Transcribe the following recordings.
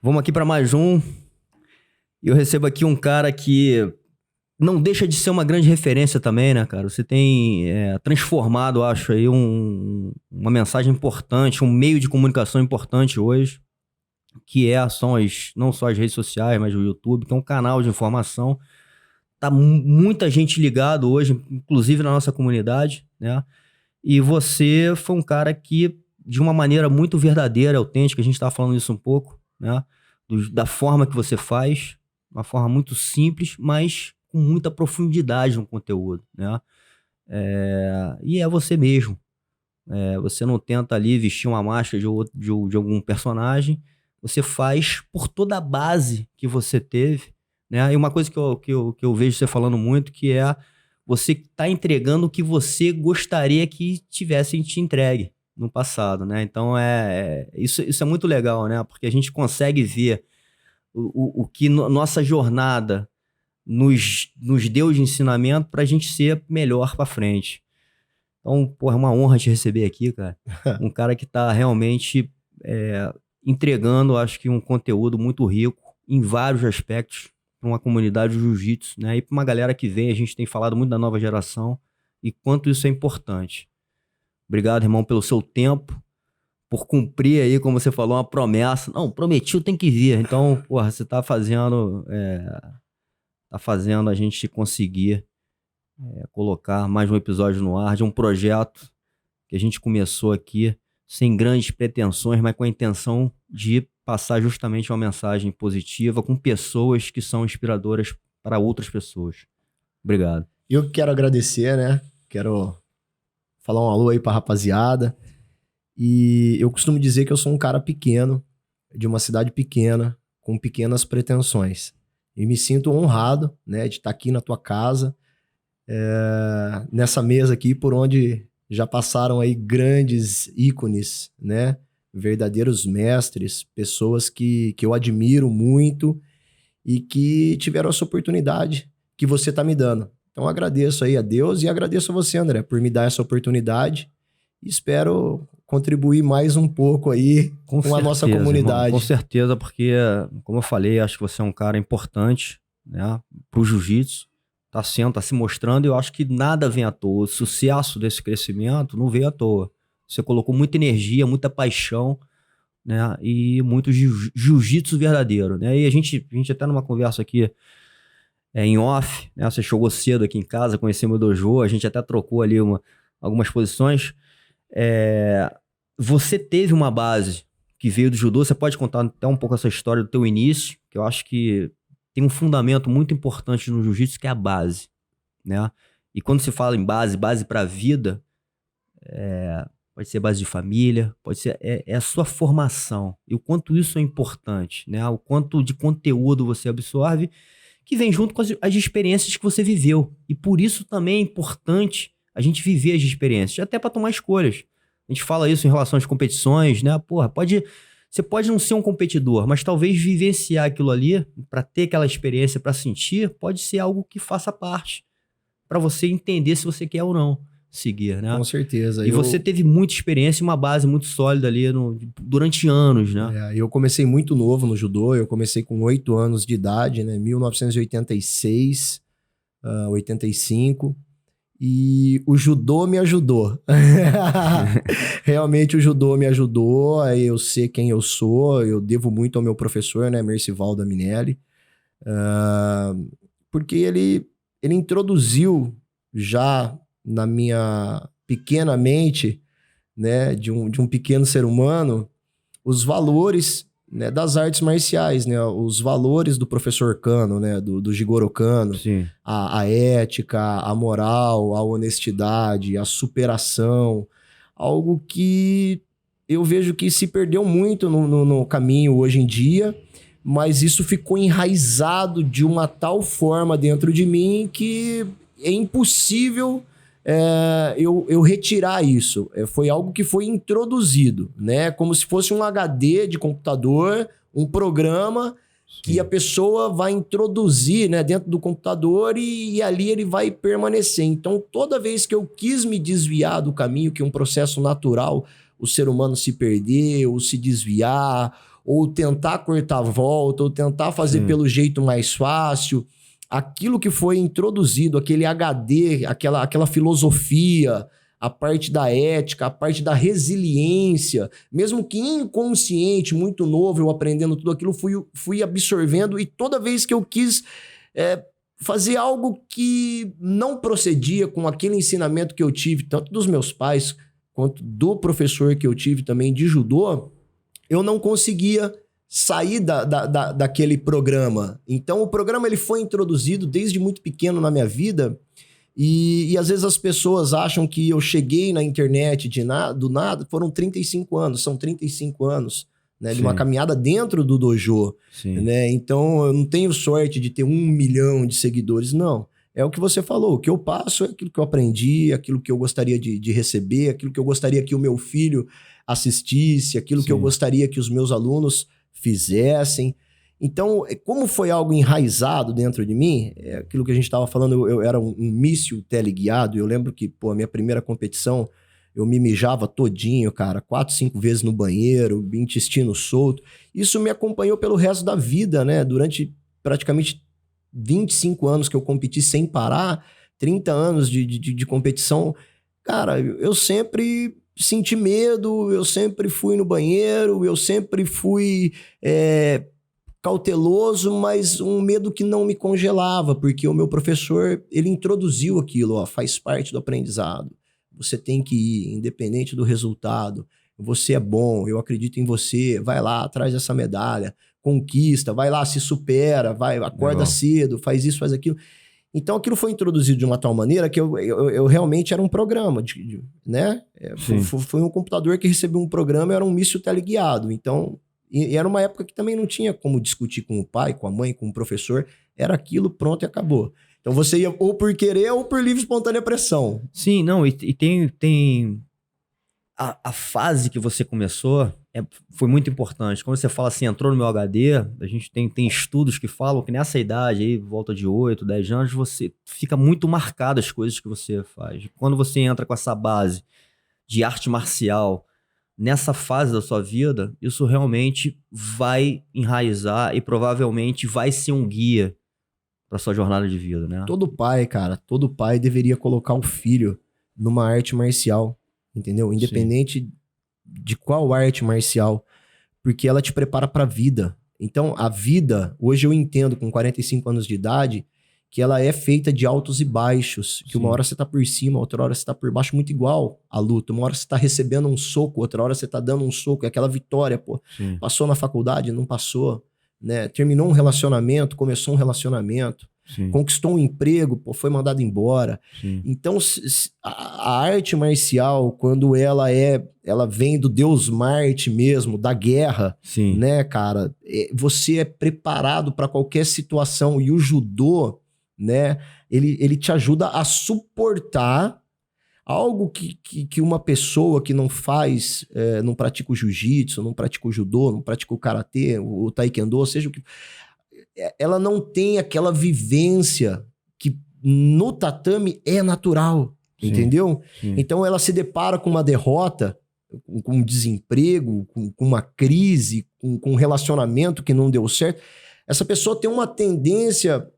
Vamos aqui para mais um. E eu recebo aqui um cara que não deixa de ser uma grande referência também, né, cara? Você tem transformado, acho, aí uma mensagem importante, um meio de comunicação importante hoje, que são não só as redes sociais, mas o YouTube, que é um canal de informação. Tá muita gente ligado hoje, inclusive na nossa comunidade, né? E você foi um cara que, de uma maneira muito verdadeira, autêntica, a gente estava falando isso um pouco, né? Da forma que você faz, uma forma muito simples, mas com muita profundidade no conteúdo, né? E é você mesmo. Você não tenta ali vestir uma máscara de algum personagem, você faz por toda a base que você teve, né? E uma coisa que eu vejo você falando muito, que é você tá entregando o que você gostaria que tivessem te entregue no passado, né? Então, isso é muito legal, né? Porque a gente consegue ver o que nossa jornada nos deu de ensinamento para a gente ser melhor para frente. Então, pô, é uma honra te receber aqui, cara. Um cara que tá realmente entregando, acho que um conteúdo muito rico em vários aspectos para uma comunidade de jiu-jitsu, né? E para uma galera que vem, a gente tem falado muito da nova geração e quanto isso é importante. Obrigado, irmão, pelo seu tempo, por cumprir aí, como você falou, uma promessa. Não, prometiu, tem que vir. Então, porra, você tá fazendo a gente conseguir colocar mais um episódio no ar de um projeto que a gente começou aqui sem grandes pretensões, mas com a intenção de passar justamente uma mensagem positiva com pessoas que são inspiradoras para outras pessoas. Obrigado. Eu quero agradecer, né? Quero falar um alô aí pra rapaziada. E eu costumo dizer que eu sou um cara pequeno, de uma cidade pequena, com pequenas pretensões. E me sinto honrado, né, de estar aqui na tua casa, nessa mesa aqui, por onde já passaram aí grandes ícones, né? Verdadeiros mestres, pessoas que eu admiro muito e que tiveram essa oportunidade que você tá me dando. Então agradeço aí a Deus e agradeço a você, André, por me dar essa oportunidade e espero contribuir mais um pouco aí com a nossa comunidade. Irmão, com certeza, porque, como eu falei, acho que você é um cara importante, né, pro jiu-jitsu. Tá se mostrando, e eu acho que nada vem à toa. O sucesso desse crescimento não veio à toa. Você colocou muita energia, muita paixão, né? E muito jiu-jitsu verdadeiro, né? E a gente até numa conversa aqui em off, né? Você chegou cedo aqui em casa, conheceu meu dojo, a gente até trocou ali algumas posições. Você teve uma base que veio do judô, você pode contar até um pouco essa história do teu início, que eu acho que tem um fundamento muito importante no jiu-jitsu, que é a base, né? E quando se fala em base para a vida, pode ser base de família, pode ser a sua formação. E o quanto isso é importante, né? O quanto de conteúdo você absorve, que vem junto com as experiências que você viveu. E por isso também é importante a gente viver as experiências, até para tomar escolhas. A gente fala isso em relação às competições, né? Porra, você pode não ser um competidor, mas talvez vivenciar aquilo ali, para ter aquela experiência, para sentir, pode ser algo que faça parte, para você entender se você quer ou não seguir, né? Com certeza. E você teve muita experiência e uma base muito sólida ali durante anos, né? Eu comecei muito novo no judô, eu comecei com 8 anos de idade, né? 1986, 85. E o judô me ajudou. Realmente o judô me ajudou a eu ser quem eu sou. Eu devo muito ao meu professor, né, Mercivaldo Minelli, porque ele introduziu já na minha pequena mente, né, de um pequeno ser humano, os valores, né, das artes marciais, né, os valores do professor Kano, né, do Jigoro Kano. Sim. A ética, a moral, a honestidade, a superação, algo que eu vejo que se perdeu muito no caminho hoje em dia, mas isso ficou enraizado de uma tal forma dentro de mim que é impossível eu retirar isso. Foi algo que foi introduzido, né? Como se fosse um HD de computador, um programa que a pessoa vai introduzir, né, dentro do computador e ali ele vai permanecer. Então, toda vez que eu quis me desviar do caminho, que é um processo natural, o ser humano se perder, ou se desviar, ou tentar cortar a volta, ou tentar fazer pelo jeito mais fácil. Aquilo que foi introduzido, aquele HD, aquela filosofia, a parte da ética, a parte da resiliência, mesmo que inconsciente, muito novo, eu aprendendo tudo aquilo, fui absorvendo, e toda vez que eu quis fazer algo que não procedia com aquele ensinamento que eu tive, tanto dos meus pais, quanto do professor que eu tive também de judô, eu não conseguia sair daquele programa. Então, o programa ele foi introduzido desde muito pequeno na minha vida, e às vezes as pessoas acham que eu cheguei na internet do nada, foram 35 anos, são 35 anos, né, de uma caminhada dentro do dojo, né? Então, eu não tenho sorte de ter 1 milhão de seguidores, não. É o que você falou, o que eu passo é aquilo que eu aprendi, aquilo que eu gostaria de receber, aquilo que eu gostaria que o meu filho assistisse, aquilo que eu gostaria que os meus alunos fizessem. Então, como foi algo enraizado dentro de mim, é aquilo que a gente estava falando, eu era um míssil teleguiado. Eu lembro que, a minha primeira competição, eu me mijava todinho, cara, 4, 5 vezes no banheiro, intestino solto. Isso me acompanhou pelo resto da vida, né? Durante praticamente 25 anos que eu competi sem parar, 30 anos de competição. Cara, eu sempre senti medo, eu sempre fui no banheiro, eu sempre fui cauteloso, mas um medo que não me congelava, porque o meu professor, ele introduziu aquilo, faz parte do aprendizado. Você tem que ir, independente do resultado. Você é bom, eu acredito em você, vai lá, atrás dessa medalha, conquista, vai lá, se supera, acorda cedo, faz isso, faz aquilo. Então, aquilo foi introduzido de uma tal maneira que eu realmente era um programa, né? Foi um computador que recebeu um programa, eu era um míssil teleguiado. Então, e era uma época que também não tinha como discutir com o pai, com a mãe, com o professor. Era aquilo, pronto e acabou. Então, você ia ou por querer ou por livre e espontânea pressão. Sim, não, e tem a fase que você começou foi muito importante. Quando você fala assim, entrou no meu HD, a gente tem estudos que falam que nessa idade aí, volta de 8, 10 anos, você fica muito marcado as coisas que você faz. Quando você entra com essa base de arte marcial nessa fase da sua vida, isso realmente vai enraizar e provavelmente vai ser um guia para sua jornada de vida, né? Todo pai deveria colocar o filho numa arte marcial, entendeu? Independente de qual arte marcial, porque ela te prepara para a vida. Então, a vida, hoje eu entendo com 45 anos de idade, que ela é feita de altos e baixos, que uma hora você tá por cima, outra hora você tá por baixo, muito igual à luta. Uma hora você tá recebendo um soco, outra hora você tá dando um soco, é aquela vitória, Passou na faculdade, não passou, né? Terminou um relacionamento, começou um relacionamento, conquistou um emprego, foi mandado embora. Então, a arte marcial, quando ela vem do Deus Marte mesmo, da guerra, né, cara? Você é preparado para qualquer situação, e o judô, né, ele te ajuda a suportar algo que uma pessoa que não faz, não pratica o jiu-jitsu, não pratica o judô, não pratica o karatê, o taekwondo, seja o que... Ela não tem aquela vivência que no tatame é natural, entendeu? Então ela se depara com uma derrota, com um desemprego, com uma crise, com um relacionamento que não deu certo. Essa pessoa tem uma tendência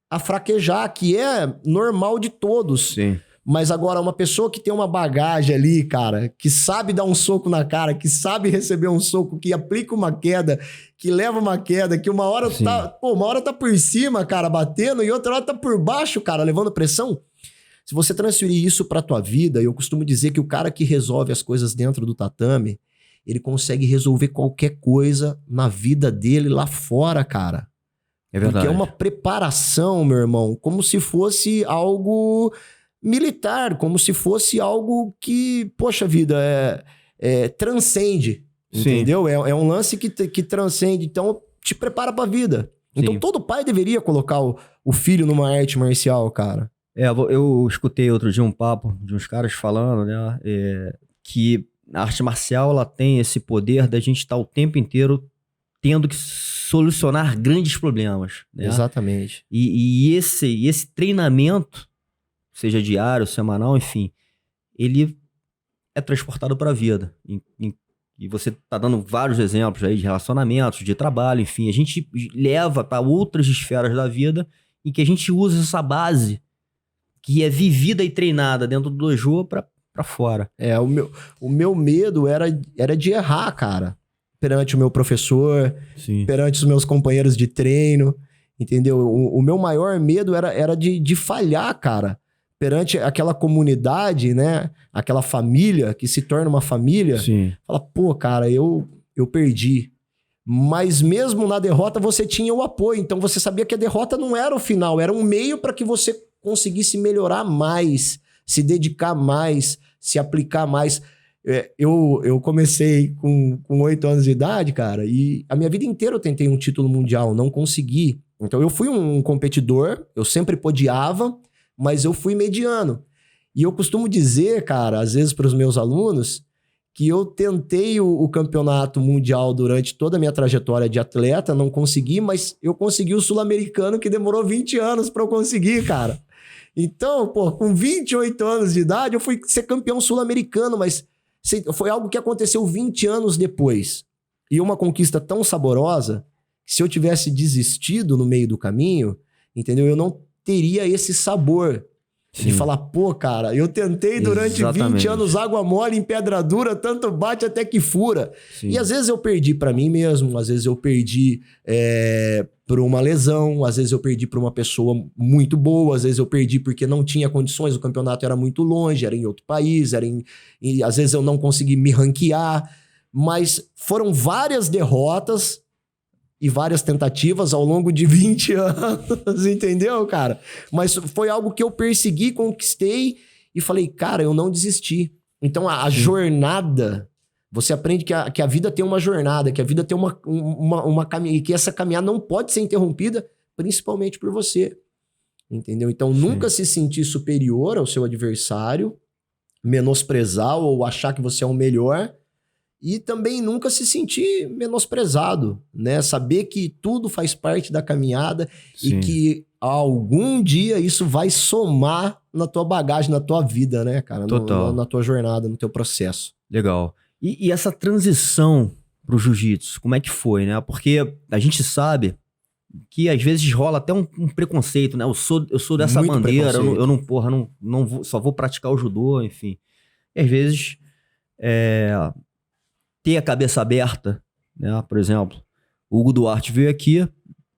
a fraquejar, que é normal de todos. Mas agora, uma pessoa que tem uma bagagem ali, cara, que sabe dar um soco na cara, que sabe receber um soco, que aplica uma queda, que leva uma queda, que uma hora uma hora tá por cima, cara, batendo, e outra hora tá por baixo, cara, levando pressão. Se você transferir isso pra tua vida, eu costumo dizer que o cara que resolve as coisas dentro do tatame, ele consegue resolver qualquer coisa na vida dele lá fora, cara. É verdade. Porque é uma preparação, meu irmão, como se fosse algo militar, como se fosse algo que, poxa vida, transcende, entendeu? É um lance que transcende, então te prepara pra vida. Então todo pai deveria colocar o filho numa arte marcial, cara. Eu escutei outro dia um papo de uns caras falando, né, que a arte marcial, ela tem esse poder da gente estar o tempo inteiro tendo que solucionar grandes problemas, né? Exatamente. E esse treinamento, seja diário, semanal, enfim, ele é transportado para a vida. E você tá dando vários exemplos aí de relacionamentos, de trabalho, enfim. A gente leva para outras esferas da vida em que a gente usa essa base que é vivida e treinada dentro do dojo para fora. O meu medo era de errar, cara. Perante o meu professor, Sim. perante os meus companheiros de treino, entendeu? O meu maior medo era de falhar, cara. Perante aquela comunidade, né? Aquela família que se torna uma família. Sim. Fala, pô, cara, eu perdi. Mas mesmo na derrota você tinha o apoio. Então você sabia que a derrota não era o final, era um meio para que você conseguisse melhorar mais, se dedicar mais, se aplicar mais. Eu comecei com 8 anos de idade, cara, e a minha vida inteira eu tentei um título mundial, não consegui. Então eu fui um competidor, eu sempre podiava, mas eu fui mediano. E eu costumo dizer, cara, às vezes para os meus alunos, que eu tentei o campeonato mundial durante toda a minha trajetória de atleta, não consegui, mas eu consegui o sul-americano que demorou 20 anos para eu conseguir, cara. Então, pô, com 28 anos de idade eu fui ser campeão sul-americano, mas foi algo que aconteceu 20 anos depois. E uma conquista tão saborosa que se eu tivesse desistido no meio do caminho, entendeu? Eu não teria esse sabor. Sim. De falar, pô, cara, eu tentei durante 20 anos água mole em pedra dura, tanto bate até que fura. Sim. E às vezes eu perdi pra mim mesmo, às vezes eu perdi por uma lesão, às vezes eu perdi por uma pessoa muito boa, às vezes eu perdi porque não tinha condições, o campeonato era muito longe, era em outro país, e às vezes eu não consegui me ranquear, mas foram várias derrotas e várias tentativas ao longo de 20 anos, entendeu, cara? Mas foi algo que eu persegui, conquistei e falei, cara, eu não desisti. Então a jornada, você aprende que a vida tem uma jornada, que a vida tem uma caminhada, que essa caminhada não pode ser interrompida, principalmente por você, entendeu? Então nunca se sentir superior ao seu adversário, menosprezar ou achar que você é o melhor. E também nunca se sentir menosprezado, né? Saber que tudo faz parte da caminhada. Sim. E que algum dia isso vai somar na tua bagagem, na tua vida, né, cara? Na tua jornada, no teu processo. Legal. E essa transição pro jiu-jitsu, como é que foi, né? Porque a gente sabe que às vezes rola até um preconceito, né? Eu sou dessa muito bandeira, eu não vou, só vou praticar o judô, enfim. E às vezes... ter a cabeça aberta, né? Por exemplo, o Hugo Duarte veio aqui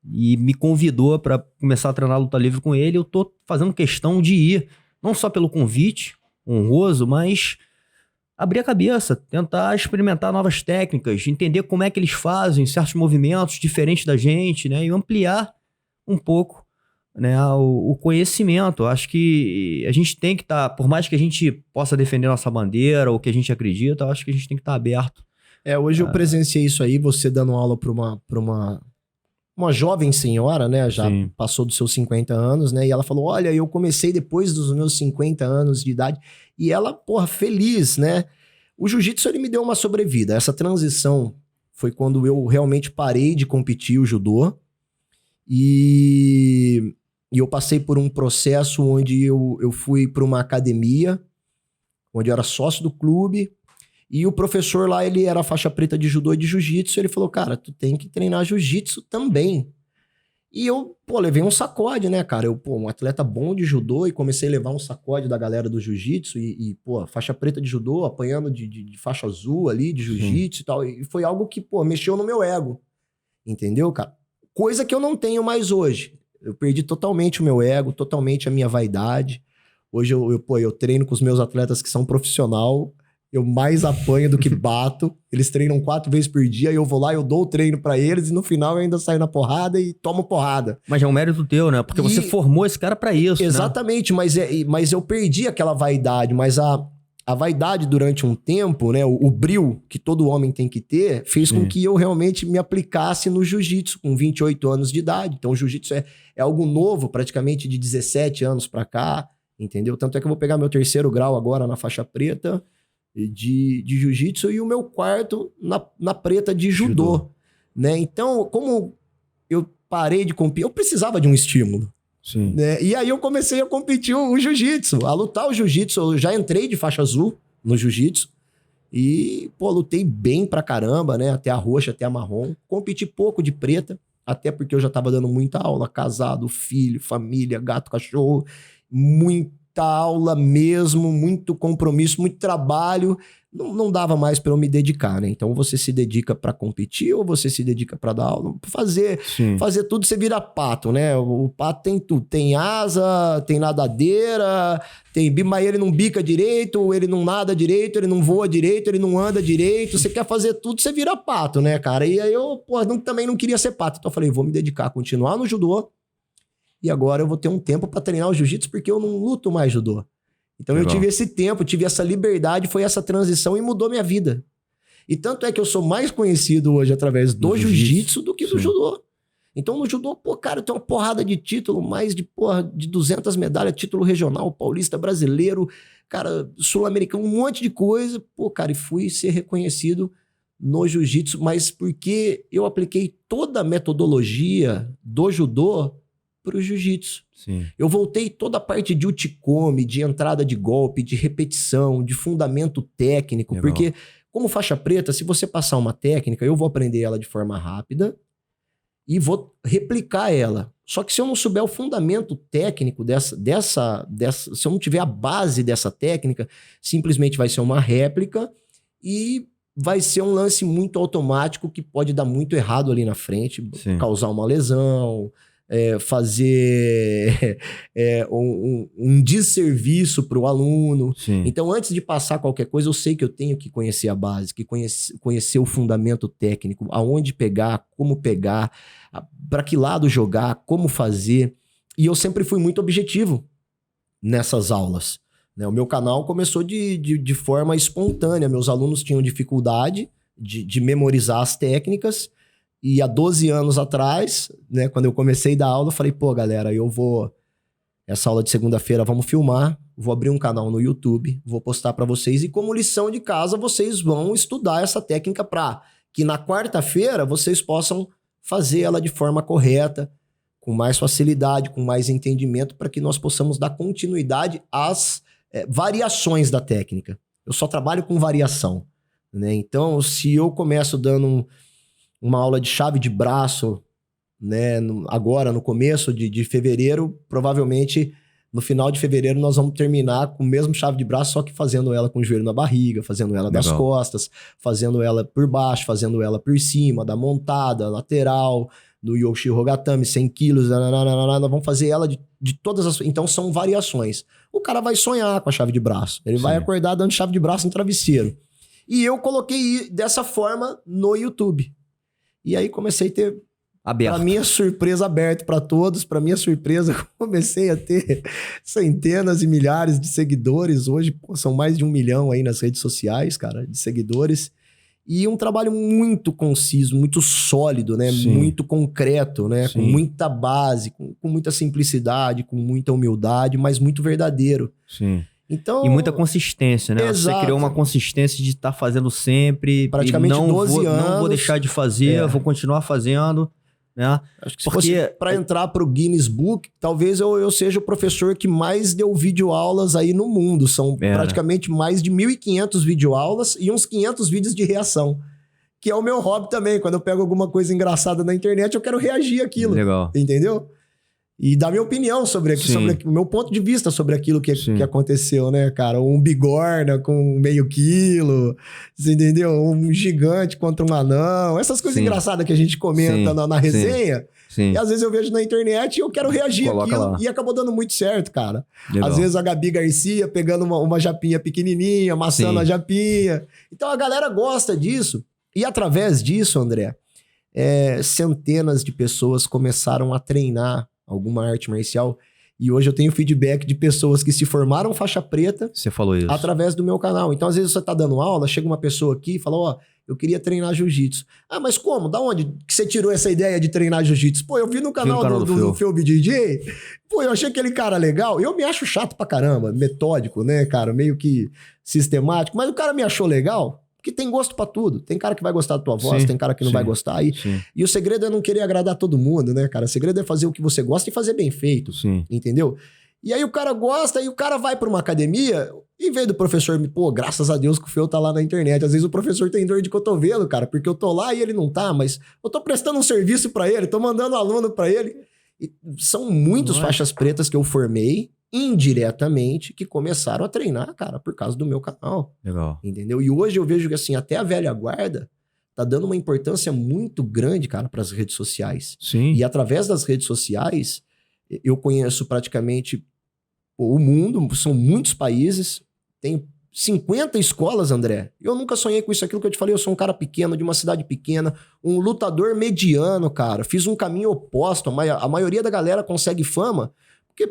e me convidou para começar a treinar luta livre com ele. Eu tô fazendo questão de ir, não só pelo convite honroso, mas abrir a cabeça, tentar experimentar novas técnicas, entender como é que eles fazem certos movimentos diferentes da gente, né? E ampliar um pouco, né, o conhecimento. Acho que a gente tem que estar, por mais que a gente possa defender nossa bandeira ou que a gente acredita, acho que a gente tem que estar aberto. Hoje eu presenciei isso aí, você dando aula para uma jovem senhora, né? Já Sim. passou dos seus 50 anos, né? E ela falou, olha, eu comecei depois dos meus 50 anos de idade. E ela, porra, feliz, né? O jiu-jitsu, ele me deu uma sobrevida. Essa transição foi quando eu realmente parei de competir o judô. E eu passei por um processo onde eu fui para uma academia, onde eu era sócio do clube. E o professor lá, ele era faixa preta de judô e de jiu-jitsu. Ele falou, cara, tu tem que treinar jiu-jitsu também. E eu, levei um sacode, né, cara? Eu, um atleta bom de judô e comecei a levar um sacode da galera do jiu-jitsu. E faixa preta de judô, apanhando de faixa azul ali, de jiu-jitsu e tal. E foi algo que, mexeu no meu ego. Entendeu, cara? Coisa que eu não tenho mais hoje. Eu perdi totalmente o meu ego, totalmente a minha vaidade. Hoje eu treino com os meus atletas que são profissional. Eu mais apanho do que bato. Eles treinam 4 vezes por dia e eu vou lá, eu dou o treino pra eles e no final eu ainda saio na porrada e tomo porrada. Mas é um mérito teu, né? Porque você formou esse cara pra isso, exatamente, né? Mas eu perdi aquela vaidade. Mas a vaidade durante um tempo, né? O brio que todo homem tem que ter, fez com que eu realmente me aplicasse no jiu-jitsu com 28 anos de idade. Então o jiu-jitsu é algo novo, praticamente de 17 anos pra cá, entendeu? Tanto é que eu vou pegar meu 3º grau agora na faixa preta de jiu-jitsu e o meu 4º na preta de judô, né? Então, como eu parei de competir, eu precisava de um estímulo. Sim. Né? E aí eu comecei a competir o jiu-jitsu, a lutar o jiu-jitsu. Eu já entrei de faixa azul no jiu-jitsu. E, pô, lutei bem pra caramba, né? Até a roxa, até a marrom. Competi pouco de preta, até porque eu já tava dando muita aula, casado, filho, família, gato, cachorro. Muita aula mesmo, muito compromisso, muito trabalho. Não dava mais pra eu me dedicar, né? Então você se dedica pra competir ou você se dedica pra dar aula? Fazer tudo, você vira pato, né? O pato tem tudo. Tem asa, tem nadadeira, tem bico, mas ele não bica direito, ele não nada direito, ele não voa direito, ele não anda direito. Você quer fazer tudo, você vira pato, né, cara? E aí eu, pô, também não queria ser pato. Então eu falei, vou me dedicar a continuar no judô. E agora eu vou ter um tempo pra treinar o jiu-jitsu porque eu não luto mais judô. Então eu tive esse tempo, tive essa liberdade, foi essa transição e mudou minha vida. E tanto é que eu sou mais conhecido hoje através do jiu-jitsu do que do judô. Então no judô, pô, cara, eu tenho uma porrada de título, mais de 200 medalhas, título regional, paulista, brasileiro, cara, sul-americano, um monte de coisa. Pô, cara, e fui ser reconhecido no jiu-jitsu, mas porque eu apliquei toda a metodologia do judô pro jiu-jitsu. Eu voltei toda a parte de uchikome, de entrada de golpe, de repetição, de fundamento técnico. Legal. Porque, como faixa preta, se você passar uma técnica, eu vou aprender ela de forma rápida e vou replicar ela. Só que se eu não souber o fundamento técnico se eu não tiver a base dessa técnica, simplesmente vai ser uma réplica e vai ser um lance muito automático que pode dar muito errado ali na frente, causar uma lesão, fazer um desserviço para o aluno. Então, antes de passar qualquer coisa, eu sei que eu tenho que conhecer a base, que conhecer o fundamento técnico, aonde pegar, como pegar, para que lado jogar, como fazer. E eu sempre fui muito objetivo nessas aulas, né? O meu canal começou de forma espontânea. Meus alunos tinham dificuldade de memorizar as técnicas. E há 12 anos atrás, né, quando eu comecei a dar aula, eu falei, pô, galera, essa aula de segunda-feira, vamos filmar, vou abrir um canal no YouTube, vou postar para vocês, e como lição de casa, vocês vão estudar essa técnica para que na quarta-feira vocês possam fazer ela de forma correta, com mais facilidade, com mais entendimento, para que nós possamos dar continuidade às variações da técnica. Eu só trabalho com variação, né? Então, se eu começo dando uma aula de chave de braço, né, agora no começo de fevereiro, provavelmente no final de fevereiro nós vamos terminar com o mesmo chave de braço, só que fazendo ela com o joelho na barriga, fazendo ela das costas, fazendo ela por baixo, fazendo ela por cima, da montada, lateral, do Yoshi Rogatami, 100 quilos, nós vamos fazer ela de todas as... Então são variações. O cara vai sonhar com a chave de braço, ele vai acordar dando chave de braço no travesseiro. E eu coloquei dessa forma no YouTube. E aí comecei a ter, para minha surpresa, aberto para todos. Para minha surpresa, comecei a ter centenas e milhares de seguidores. Hoje, pô, são mais de 1 milhão aí nas redes sociais, cara, de seguidores. E um trabalho muito conciso, muito sólido, né? Muito concreto, né? Com muita base, com muita simplicidade, com muita humildade, mas muito verdadeiro. Então, e muita consistência, né? Exato. Você criou uma consistência de estar fazendo sempre. Praticamente 12 anos. Não vou deixar de fazer, vou continuar fazendo, né? Acho que para entrar pro Guinness Book, talvez eu seja o professor que mais deu videoaulas aí no mundo. São praticamente mais de 1.500 videoaulas e uns 500 vídeos de reação. Que é o meu hobby também. Quando eu pego alguma coisa engraçada na internet, eu quero reagir àquilo. Legal. Entendeu? E dar minha opinião sobre o meu ponto de vista sobre aquilo que aconteceu, né, cara? Um bigorna com meio quilo, você entendeu? Um gigante contra um anão. Essas coisas engraçadas que a gente comenta na resenha. E às vezes eu vejo na internet e eu quero reagir àquilo. E acabou dando muito certo, cara. Legal. Às vezes a Gabi Garcia pegando uma japinha pequenininha, amassando a japinha. Então a galera gosta disso. E através disso, André, centenas de pessoas começaram a treinar alguma arte marcial. E hoje eu tenho feedback de pessoas que se formaram faixa preta. Você falou isso. Através do meu canal. Então, às vezes você tá dando aula, chega uma pessoa aqui e fala, ó, eu queria treinar jiu-jitsu. Ah, mas como? Da onde que você tirou essa ideia de treinar jiu-jitsu? Pô, eu vi no canal do Phil DJ. Pô, eu achei aquele cara legal. Eu me acho chato pra caramba, metódico, né, cara? Meio que sistemático. Mas o cara me achou legal. Porque tem gosto pra tudo. Tem cara que vai gostar da tua voz, tem cara que não vai gostar. E o segredo é não querer agradar todo mundo, né, cara? O segredo é fazer o que você gosta e fazer bem feito. Entendeu? E aí o cara gosta, e o cara vai pra uma academia, em vez do professor me... Pô, graças a Deus que o Feu tá lá na internet. Às vezes o professor tem dor de cotovelo, cara, porque eu tô lá e ele não tá, mas eu tô prestando um serviço pra ele, tô mandando aluno pra ele. E são muitos faixas pretas que eu formei, indiretamente, que começaram a treinar, cara, por causa do meu canal. Legal. Entendeu? E hoje eu vejo que, assim, até a velha guarda tá dando uma importância muito grande, cara, pras redes sociais. Sim. E através das redes sociais, eu conheço praticamente o mundo, são muitos países, tem 50 escolas, André. Eu nunca sonhei com isso, aquilo que eu te falei, eu sou um cara pequeno, de uma cidade pequena, um lutador mediano, cara. Fiz um caminho oposto, a maioria da galera consegue fama, porque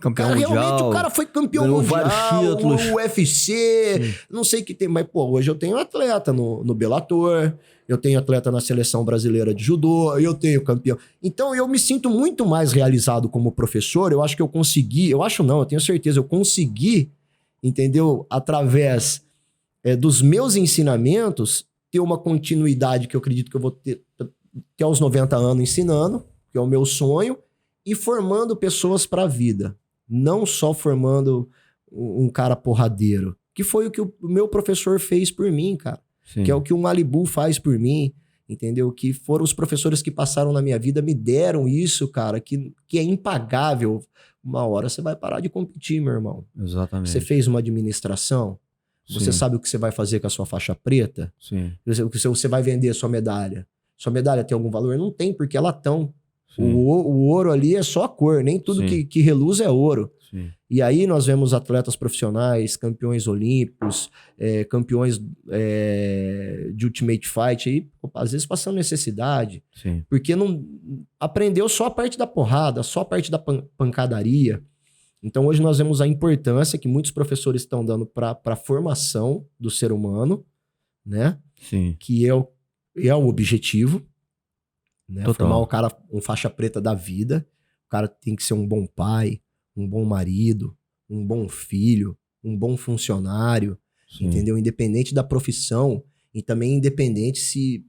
Campeão realmente mundial, o cara foi campeão ganhou mundial, vários títulos. o UFC, não sei o que tem, mas pô, hoje eu tenho atleta no Bellator, eu tenho atleta na seleção brasileira de judô, eu tenho campeão. Então eu me sinto muito mais realizado como professor, eu acho que eu consegui, eu acho não, eu tenho certeza, eu consegui, entendeu? Através dos meus ensinamentos, ter uma continuidade que eu acredito que eu vou ter até aos 90 anos ensinando, que é o meu sonho, e formando pessoas para a vida. Não só formando um cara porradeiro, que foi o que o meu professor fez por mim, cara. Sim. Que é o que o Malibu faz por mim, entendeu? Que foram os professores que passaram na minha vida, me deram isso, cara, que é impagável. Uma hora você vai parar de competir, meu irmão. Exatamente. Você fez uma administração, você sabe o que você vai fazer com a sua faixa preta? Sim. Você vai vender a sua medalha. Sua medalha tem algum valor? Não tem, porque é latão. O ouro ali é só a cor, nem tudo que reluz é ouro. Sim. E aí nós vemos atletas profissionais, campeões olímpicos, campeões de Ultimate Fight, aí, às vezes passando necessidade, porque não aprendeu só a parte da porrada, só a parte da pancadaria. Então hoje nós vemos a importância que muitos professores estão dando para a formação do ser humano, né? Sim. Que é o objetivo. Né? Formar o cara um faixa preta da vida. O cara tem que ser um bom pai, um bom marido, um bom filho, um bom funcionário, entendeu? Independente da profissão e também independente se...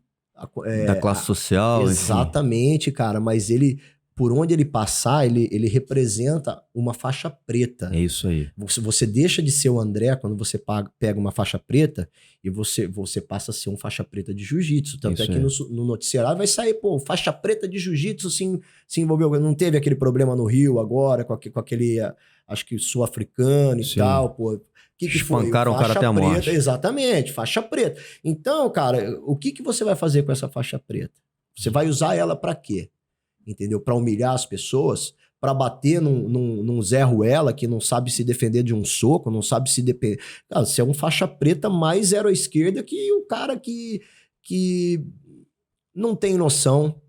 da classe social. Exatamente, enfim. Cara, mas ele... Por onde ele passar, ele representa uma faixa preta. É isso aí. Você deixa de ser o André quando você pega uma faixa preta e você passa a ser um faixa preta de jiu-jitsu. Tanto isso é que no noticiário vai sair, pô, faixa preta de jiu-jitsu se envolveu. Não teve aquele problema no Rio agora com aquele, acho que sul-africano e tal, pô. Que espancaram o cara até a morte. Exatamente, faixa preta. Então, cara, o que você vai fazer com essa faixa preta? Você vai usar ela pra quê? Entendeu? Para humilhar as pessoas, para bater num Zé Ruela que não sabe se defender de um soco, não sabe se defender. Cara, você é um faixa preta mais zero à esquerda que o cara que não tem noção,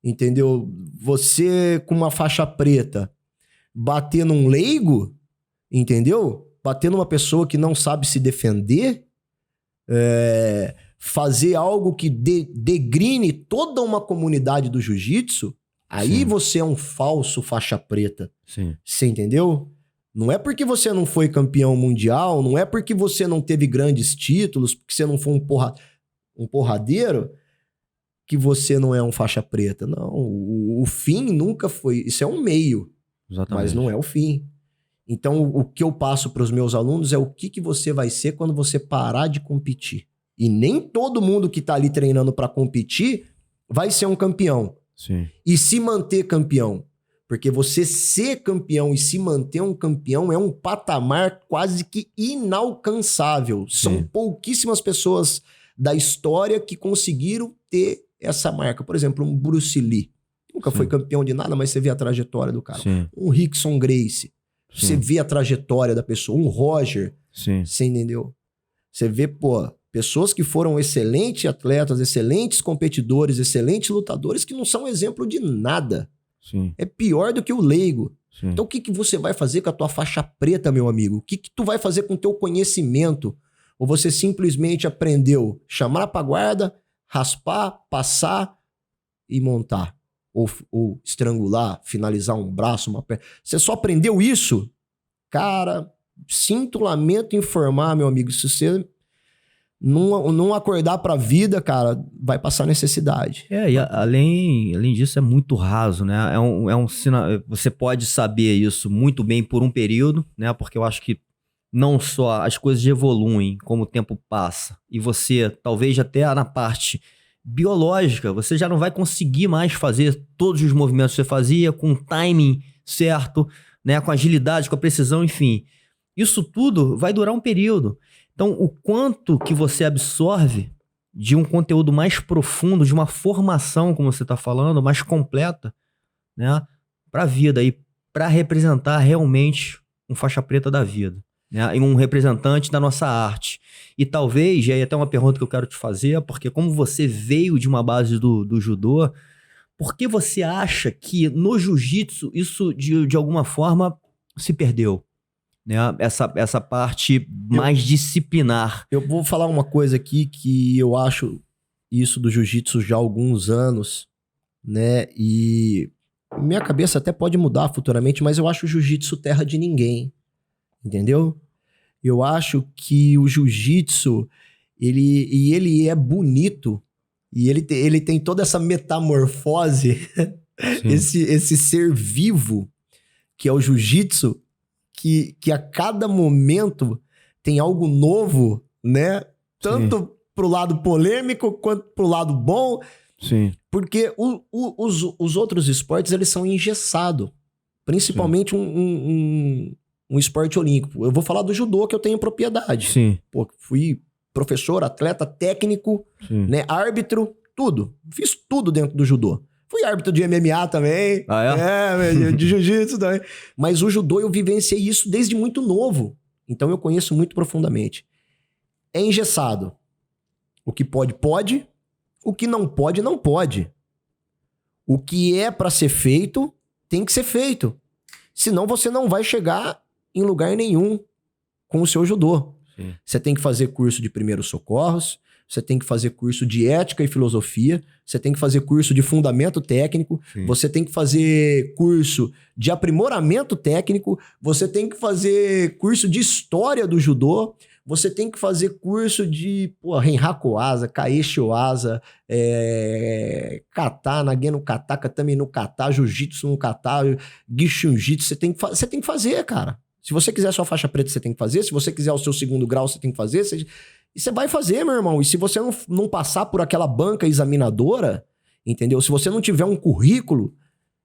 entendeu? Você com uma faixa preta bater num leigo, entendeu? Bater numa pessoa que não sabe se defender, fazer algo que degrine toda uma comunidade do jiu-jitsu. Aí você é um falso faixa preta. Sim. Você entendeu? Não é porque você não foi campeão mundial, não é porque você não teve grandes títulos, porque você não foi um porradeiro, que você não é um faixa preta. Não, o fim nunca foi... Isso é um meio, exatamente, mas não é o fim. Então, o que eu passo para os meus alunos é o que você vai ser quando você parar de competir. E nem todo mundo que tá ali treinando para competir vai ser um campeão. Sim. E se manter campeão. Porque você ser campeão e se manter um campeão é um patamar quase que inalcançável. Sim. São pouquíssimas pessoas da história que conseguiram ter essa marca. Por exemplo, um Bruce Lee. Nunca foi campeão de nada, mas você vê a trajetória do cara. Sim. Um Rickson Gracie. Sim. Você vê a trajetória da pessoa. Um Roger. Sim. Você entendeu? Você vê, pô... Pessoas que foram excelentes atletas, excelentes competidores, excelentes lutadores que não são exemplo de nada. Sim. É pior do que o leigo. Sim. Então o que você vai fazer com a tua faixa preta, meu amigo? O que tu vai fazer com o teu conhecimento? Ou você simplesmente aprendeu chamar pra guarda, raspar, passar e montar? Ou estrangular, finalizar um braço, uma perna? Você só aprendeu isso? Cara, sinto lamento informar, meu amigo, se você... não acordar pra vida, cara, vai passar necessidade. E além disso é muito raso, né? É um sinal, você pode saber isso muito bem por um período, né? Porque eu acho que não só as coisas evoluem como o tempo passa e você, talvez até na parte biológica, você já não vai conseguir mais fazer todos os movimentos que você fazia com o timing certo, né? Com agilidade, com a precisão, enfim. Isso tudo vai durar um período. Então, o quanto que você absorve de um conteúdo mais profundo, de uma formação, como você está falando, mais completa, né, para a vida e para representar realmente um faixa preta da vida, né, e um representante da nossa arte. E talvez, e aí até uma pergunta que eu quero te fazer, porque como você veio de uma base do judô, por que você acha que no jiu-jitsu isso de alguma forma se perdeu? Né? Essa parte mais disciplinar. Eu vou falar uma coisa aqui que eu acho isso do jiu-jitsu já há alguns anos, né? E minha cabeça até pode mudar futuramente, mas eu acho o jiu-jitsu terra de ninguém, entendeu? Eu acho que o jiu-jitsu, ele é bonito, e ele tem toda essa metamorfose, esse ser vivo que é o jiu-jitsu, que a cada momento tem algo novo, né? Tanto pro lado polêmico quanto pro lado bom. Sim. Porque os outros esportes, eles são engessados. Principalmente um esporte olímpico. Eu vou falar do judô, que eu tenho propriedade. Sim. Pô, fui professor, atleta, técnico, né? Árbitro, tudo. Fiz tudo dentro do judô. Fui árbitro de MMA também. De jiu-jitsu também. Mas o judô eu vivenciei isso desde muito novo. Então eu conheço muito profundamente. É engessado. O que pode, pode. O que não pode, não pode. O que é pra ser feito, tem que ser feito. Senão você não vai chegar em lugar nenhum com o seu judô. Sim. Você tem que fazer curso de primeiros socorros. Você tem que fazer curso de ética e filosofia, você tem que fazer curso de fundamento técnico, sim, você tem que fazer curso de aprimoramento técnico, você tem que fazer curso de história do judô, você tem que fazer curso de Renhaku Asa, Kaeshi Asa, Kata, Nage no Kata, Katame no Kata, Jiu-Jitsu no Kata, Gishun-Jitsu, você tem que fazer, cara. Se você quiser sua faixa preta, você tem que fazer, se você quiser o seu segundo grau, você tem que fazer, E você vai fazer, meu irmão. E se você não passar por aquela banca examinadora, entendeu? Se você não tiver um currículo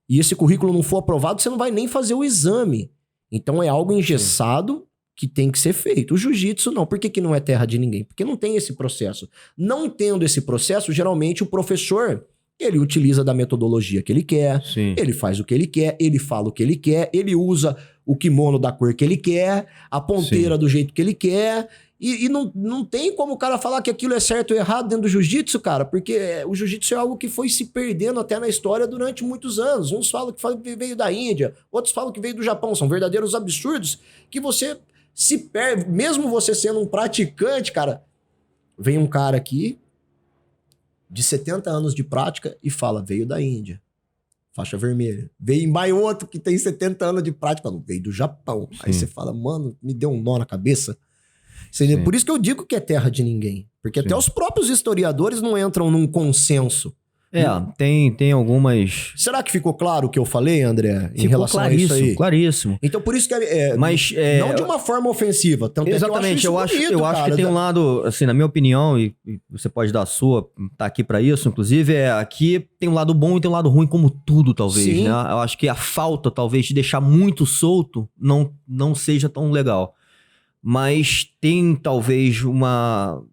e esse currículo não for aprovado, você não vai nem fazer o exame. Então é algo engessado que tem que ser feito. O jiu-jitsu não. Por que não é terra de ninguém? Porque não tem esse processo. Não tendo esse processo, geralmente o professor, ele utiliza da metodologia que ele quer, sim, ele faz o que ele quer, ele fala o que ele quer, ele usa o kimono da cor que ele quer, a ponteira, sim, do jeito que ele quer... E não tem como o cara falar que aquilo é certo ou errado dentro do jiu-jitsu, cara, porque o jiu-jitsu é algo que foi se perdendo até na história durante muitos anos. Uns falam que veio da Índia, outros falam que veio do Japão. São verdadeiros absurdos que você se perde, mesmo você sendo um praticante, cara. Vem um cara aqui de 70 anos de prática e fala, veio da Índia, faixa vermelha. Veio em outro que tem 70 anos de prática, fala, veio do Japão. Sim. Aí você fala, mano, me deu um nó na cabeça. Sim. Por isso que eu digo que é terra de ninguém. Porque sim, até os próprios historiadores não entram num consenso. Tem algumas... Será que ficou claro o que eu falei, André? Em relação a isso aí? Claríssimo. Então por isso que não de uma forma ofensiva. Tanto exatamente, é que eu acho que tem um lado, assim, na minha opinião, e você pode dar a sua, tá aqui pra isso, inclusive, aqui tem um lado bom e tem um lado ruim, como tudo, talvez, sim, né? Eu acho que a falta, talvez, de deixar muito solto não seja tão legal. Mas tem, talvez, uma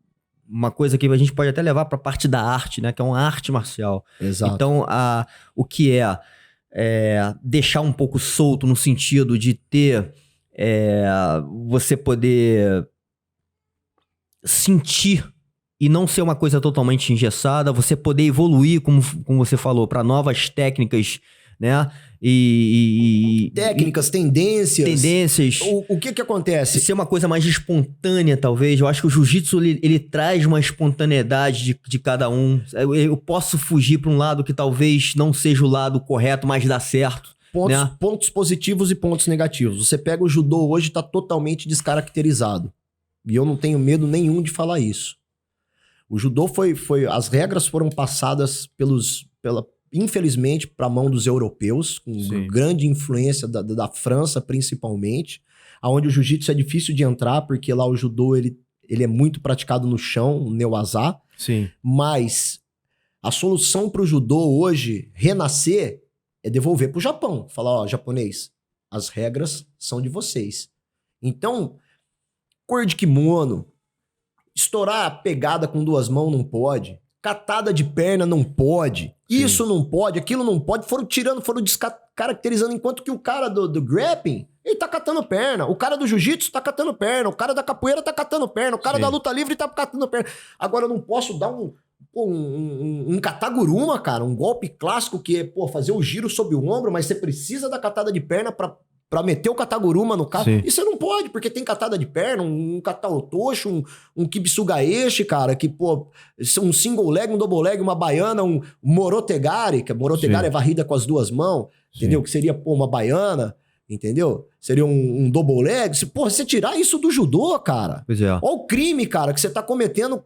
coisa que a gente pode até levar para a parte da arte, né? Que é uma arte marcial. Exato. Então, o que é deixar um pouco solto no sentido de ter... você poder sentir e não ser uma coisa totalmente engessada, você poder evoluir, como você falou, para novas técnicas, né? Técnicas, tendências. O que acontece? Ser uma coisa mais espontânea, talvez. Eu acho que o jiu-jitsu, ele traz uma espontaneidade de cada um. Eu posso fugir para um lado que talvez não seja o lado correto, mas dá certo. Pontos positivos e pontos negativos. Você pega o judô hoje, tá totalmente descaracterizado. E eu não tenho medo nenhum de falar isso. O judô as regras foram passadas infelizmente, para a mão dos europeus, com grande influência da França, principalmente, onde o jiu-jitsu é difícil de entrar, porque lá o judô ele é muito praticado no chão, no neuazá. Sim. Mas a solução para o judô hoje renascer é devolver para o Japão. Falar, ó, japonês, as regras são de vocês. Então, cor de kimono, estourar a pegada com 2 mãos não pode. Catada de perna não pode. Sim. Isso não pode, aquilo não pode. Foram descaracterizando, enquanto que o cara do grappling, ele tá catando perna. O cara do jiu-jitsu tá catando perna. O cara da capoeira tá catando perna. O cara da luta livre tá catando perna. Agora eu não posso dar um kataguruma, cara. Um golpe clássico que é, fazer o giro sob o ombro, mas você precisa da catada de perna pra meter o kataguruma no cara. Sim. E você não pode, porque tem catada de perna, um kataotoshi, um kibisugaeshi, cara, que, um single leg, um double leg, uma baiana, um morotegari, que a morotegari é varrida com as 2 mãos, entendeu? Que seria, uma baiana, entendeu? Seria um double leg. Você tirar isso do judô, cara. Pois é. Olha o crime, cara, que você tá cometendo.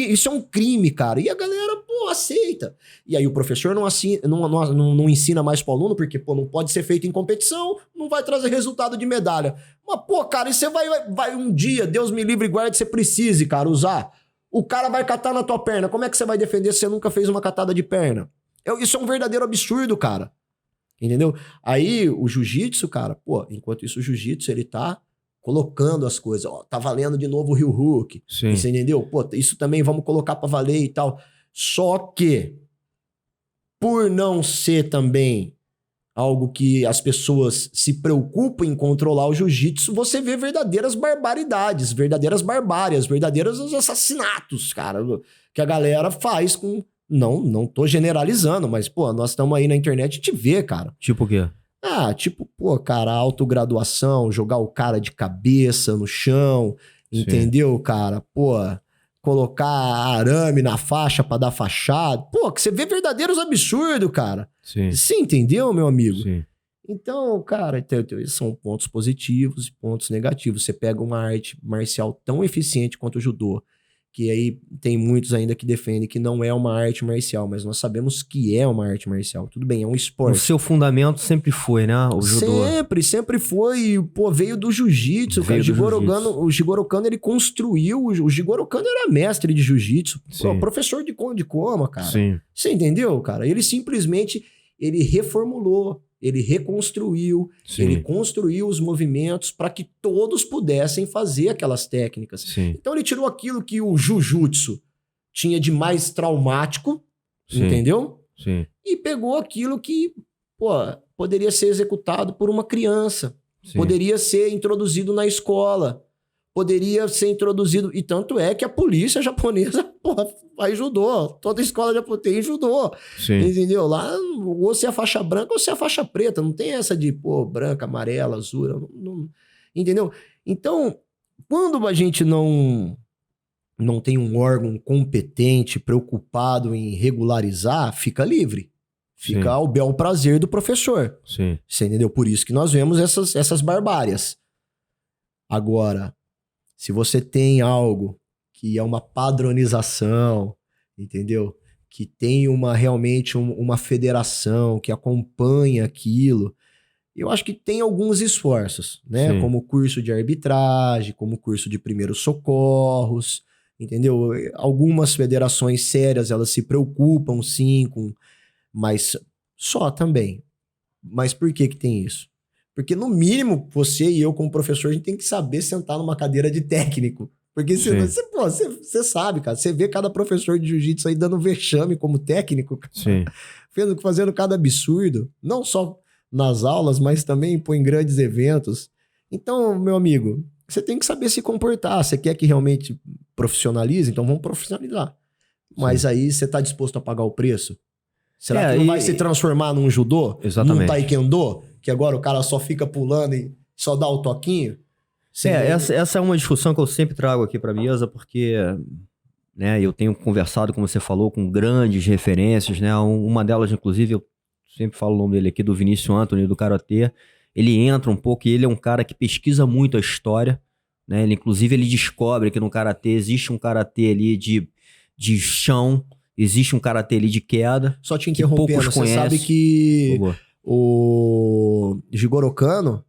Isso é um crime, cara. E a galera, aceita. E aí o professor não ensina mais pro aluno, porque, não pode ser feito em competição, não vai trazer resultado de medalha. Mas, cara, e você vai um dia, Deus me livre e guarde, você precise, cara, usar. O cara vai catar na tua perna. Como é que você vai defender se você nunca fez uma catada de perna? Isso é um verdadeiro absurdo, cara. Entendeu? Aí o jiu-jitsu, cara, enquanto isso o jiu-jitsu, ele tá colocando as coisas. Ó, tá valendo de novo o heel hook. Sim. Você entendeu? Isso também vamos colocar pra valer e tal. Só que, por não ser também algo que as pessoas se preocupam em controlar o jiu-jitsu, você vê verdadeiras barbaridades, verdadeiras barbárias, verdadeiros assassinatos, cara, que a galera faz com... Não tô generalizando, mas, nós estamos aí na internet e te vê, cara. Tipo o quê? Cara, autograduação, jogar o cara de cabeça no chão, entendeu, cara? Colocar arame na faixa pra dar fachada. Que você vê verdadeiros absurdos, cara. Sim. Você entendeu, meu amigo? Sim. Então, cara, são pontos positivos e pontos negativos. Você pega uma arte marcial tão eficiente quanto o judô, que aí tem muitos ainda que defendem que não é uma arte marcial, mas nós sabemos que é uma arte marcial. Tudo bem, é um esporte. O seu fundamento sempre foi, né? O judô. Sempre foi. E, veio do jiu-jitsu, cara. O Jigoro Kano, ele construiu... O Jigoro Kano era mestre de jiu-jitsu. Professor de Koma, cara. Sim. Você entendeu, cara? Ele simplesmente... Ele reformulou, ele reconstruiu, ele construiu os movimentos para que todos pudessem fazer aquelas técnicas. Sim. Então ele tirou aquilo que o Jujutsu tinha de mais traumático, entendeu? Sim. E pegou aquilo que, poderia ser executado por uma criança, poderia ser introduzido na escola, poderia ser introduzido... E tanto é que a polícia japonesa, faz judô. Toda escola japonesa tem judô. Sim. Entendeu? Lá, ou se é a faixa branca ou se é a faixa preta. Não tem essa de, branca, amarela, azul. Não, entendeu? Então, quando a gente não tem um órgão competente, preocupado em regularizar, fica livre. Fica ao bel prazer do professor. Sim. Você entendeu? Por isso que nós vemos essas barbárias. Agora... Se você tem algo que é uma padronização, entendeu? Que tem realmente uma federação que acompanha aquilo, eu acho que tem alguns esforços, né? Como curso de arbitragem, como curso de primeiros socorros, entendeu? Algumas federações sérias, elas se preocupam, sim, mas só também. Mas por que tem isso? Porque, no mínimo, você e eu, como professor, a gente tem que saber sentar numa cadeira de técnico. Porque senão, você sabe, cara. Você vê cada professor de jiu-jitsu aí dando vexame como técnico, cara, fazendo cada absurdo. Não só nas aulas, mas também em grandes eventos. Então, meu amigo, você tem que saber se comportar. Você quer que realmente profissionalize? Então vamos profissionalizar. Mas aí você tá disposto a pagar o preço? Será que não vai se transformar num judô? Exatamente. Num taekwondo? Que agora o cara só fica pulando e só dá o toquinho? Essa é uma discussão que eu sempre trago aqui pra mesa, porque, né, eu tenho conversado, como você falou, com grandes referências, né? Uma delas, inclusive, eu sempre falo o nome dele aqui, do Vinícius Anthony, do Karatê. Ele entra um pouco e ele é um cara que pesquisa muito a história, né? Inclusive, ele descobre que no Karatê existe um Karatê ali de de chão, existe um karatê ali de queda. Só te interrompendo, poucos você sabe conhecem. que Por favor. o Jigoro Kano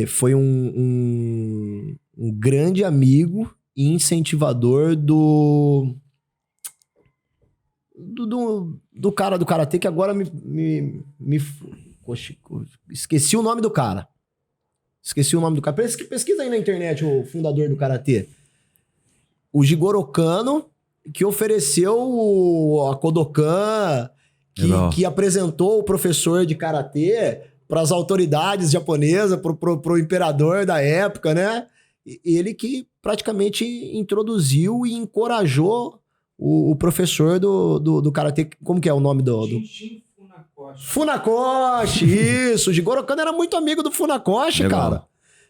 foi um grande amigo e incentivador do cara do karatê, que agora esqueci o nome do cara. Pesquisa aí na internet o fundador do karatê. O Jigoro Kano, que ofereceu a Kodokan, que apresentou o professor de karatê para as autoridades japonesas, pro imperador da época, né? Ele que praticamente introduziu e encorajou o professor do karatê. Como que é o nome do... Funakoshi, isso. O Jigoro Kano era muito amigo do Funakoshi, Legal. cara.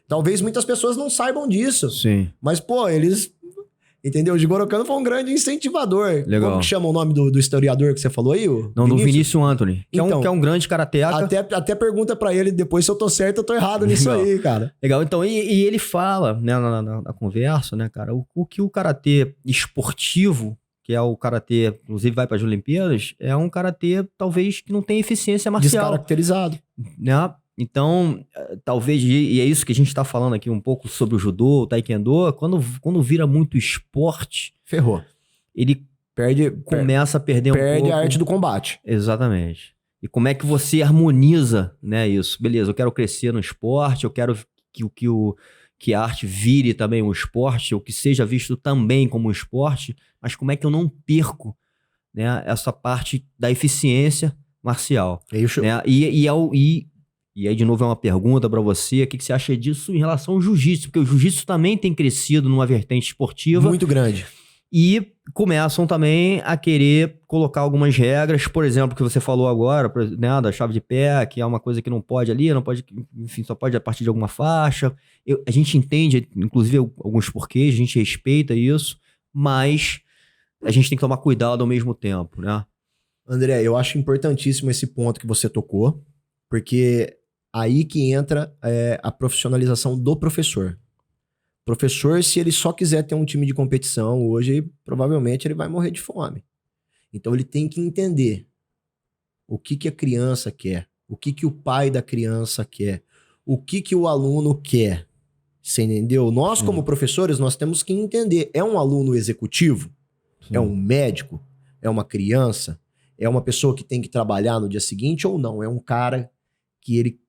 Talvez muitas pessoas não saibam disso. Sim. Mas, pô, eles... Entendeu? O Jigoro Kano foi um grande incentivador. Legal. Como que chama o nome do historiador que você falou aí? Não, do Vinícius Anthony, que, Então, é um grande karateca. Até pergunta pra ele depois se eu tô certo ou tô errado nisso Legal. aí, cara. Legal, então, e ele fala, né, na conversa, né, cara, o que o karatê esportivo, que é o karatê, inclusive vai para as Olimpíadas, é um karatê, talvez, que não tem eficiência marcial. Descaracterizado. Né? Então, talvez, e é isso que a gente tá falando aqui um pouco sobre o judô, o taekwondo, quando vira muito esporte, Ferrou. ele começa a perder um pouco. Perde a arte do combate. Exatamente. E como é que você harmoniza, né, isso? Beleza, eu quero crescer no esporte, eu quero que a arte vire também um esporte, ou que seja visto também como um esporte, mas como é que eu não perco, né, essa parte da eficiência marcial? Né? E aí, de novo, é uma pergunta pra você, o que você acha disso em relação ao jiu-jitsu? Porque o jiu-jitsu também tem crescido numa vertente esportiva. Muito grande. E começam também a querer colocar algumas regras, por exemplo, que você falou agora, né, da chave de pé, que é uma coisa que não pode ali, não pode, enfim, só pode a partir de alguma faixa. A gente entende, inclusive, alguns porquês, a gente respeita isso, mas a gente tem que tomar cuidado ao mesmo tempo, né? André, eu acho importantíssimo esse ponto que você tocou, porque aí que entra a profissionalização do professor. Professor, se ele só quiser ter um time de competição hoje, provavelmente ele vai morrer de fome. Então ele tem que entender o que a criança quer, o que o pai da criança quer, o que o aluno quer. Você entendeu? Nós, como professores, nós temos que entender. É um aluno executivo? Sim. É um médico? É uma criança? É uma pessoa que tem que trabalhar no dia seguinte ou não? É um cara que ele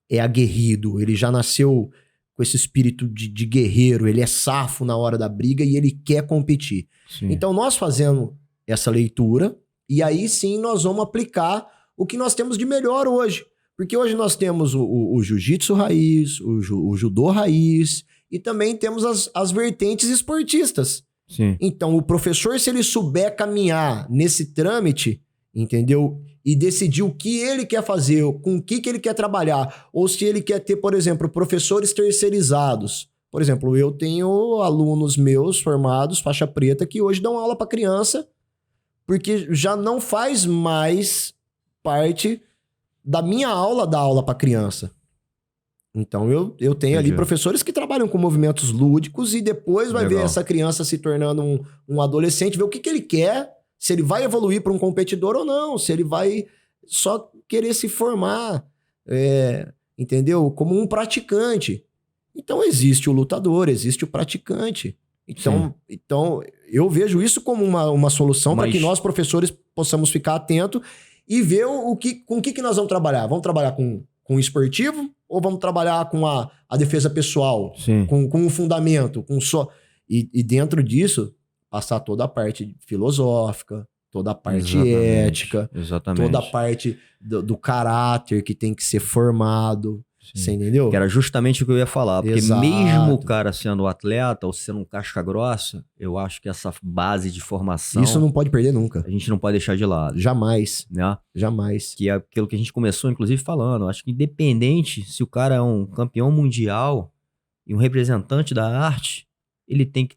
é aguerrido, ele já nasceu com esse espírito de guerreiro, ele é safo na hora da briga e ele quer competir. Sim. Então nós fazemos essa leitura e aí sim nós vamos aplicar o que nós temos de melhor hoje. Porque hoje nós temos o jiu-jitsu raiz, o judô raiz e também temos as vertentes esportistas. Sim. Então o professor, se ele souber caminhar nesse trâmite, entendeu? E decidir o que ele quer fazer, com o que ele quer trabalhar, ou se ele quer ter, por exemplo, professores terceirizados. Por exemplo, eu tenho alunos meus formados, faixa preta, que hoje dão aula para criança, porque já não faz mais parte da minha aula dar aula para criança. Então eu tenho ali professores que trabalham com movimentos lúdicos e depois vai ver essa criança se tornando um adolescente, ver o que ele quer, se ele vai evoluir para um competidor ou não, se ele vai só querer se formar, entendeu? Como um praticante. Então existe o lutador, existe o praticante. Então eu vejo isso como uma solução para que nós, professores, possamos ficar atentos e ver com o que nós vamos trabalhar. Vamos trabalhar com o esportivo ou vamos trabalhar com a defesa pessoal? Sim. Com o fundamento? E dentro disso, passar toda a parte filosófica, toda a parte ética, toda a parte do caráter que tem que ser formado. Sim. Você entendeu? Que era justamente o que eu ia falar. Porque mesmo o cara sendo atleta ou sendo um casca grossa, eu acho que essa base de formação... Isso não pode perder nunca. A gente não pode deixar de lado. Jamais. Né? Jamais. Que é aquilo que a gente começou, inclusive, falando. Eu acho que independente se o cara é um campeão mundial e um representante da arte, ele tem que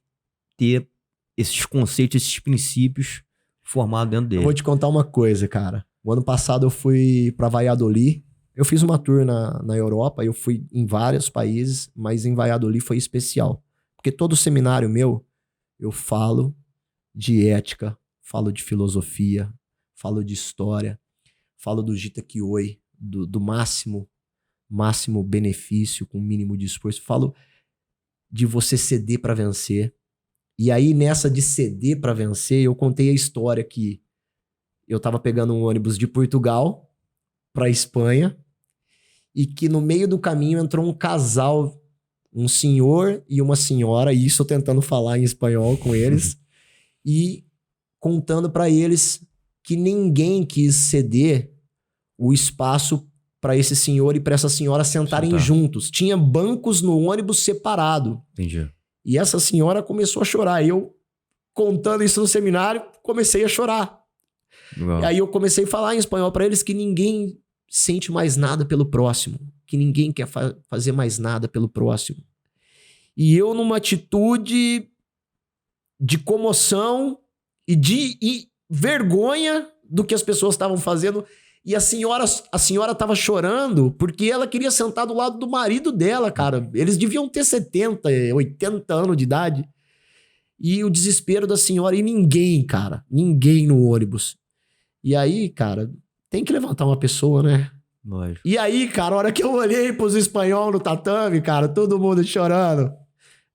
ter esses conceitos, esses princípios formados dentro dele. Eu vou te contar uma coisa, cara. O ano passado eu fui pra Valladolid. Eu fiz uma tour na Europa, eu fui em vários países, mas em Valladolid foi especial. Porque todo seminário meu, eu falo de ética, falo de filosofia, falo de história, falo do Gita Kioi, do máximo benefício com mínimo de esforço. Falo de você ceder para vencer. E aí, nessa de ceder para vencer, eu contei a história que eu tava pegando um ônibus de Portugal pra Espanha e que no meio do caminho entrou um casal, um senhor e uma senhora, e isso eu tentando falar em espanhol com eles, e contando para eles que ninguém quis ceder o espaço para esse senhor e para essa senhora sentarem juntos. Tinha bancos no ônibus separado. Entendi. E essa senhora começou a chorar. E eu, contando isso no seminário, comecei a chorar. Legal. E aí eu comecei a falar em espanhol para eles que ninguém sente mais nada pelo próximo. Que ninguém quer fazer mais nada pelo próximo. E eu, numa atitude de comoção e de vergonha do que as pessoas estavam fazendo... E a senhora tava chorando porque ela queria sentar do lado do marido dela, cara. Eles deviam ter 70, 80 anos de idade. E o desespero da senhora, e ninguém, cara. Ninguém no ônibus. E aí, cara, tem que levantar uma pessoa, né? Lógico. E aí, cara, a hora que eu olhei pros espanhol no tatame, cara, todo mundo chorando.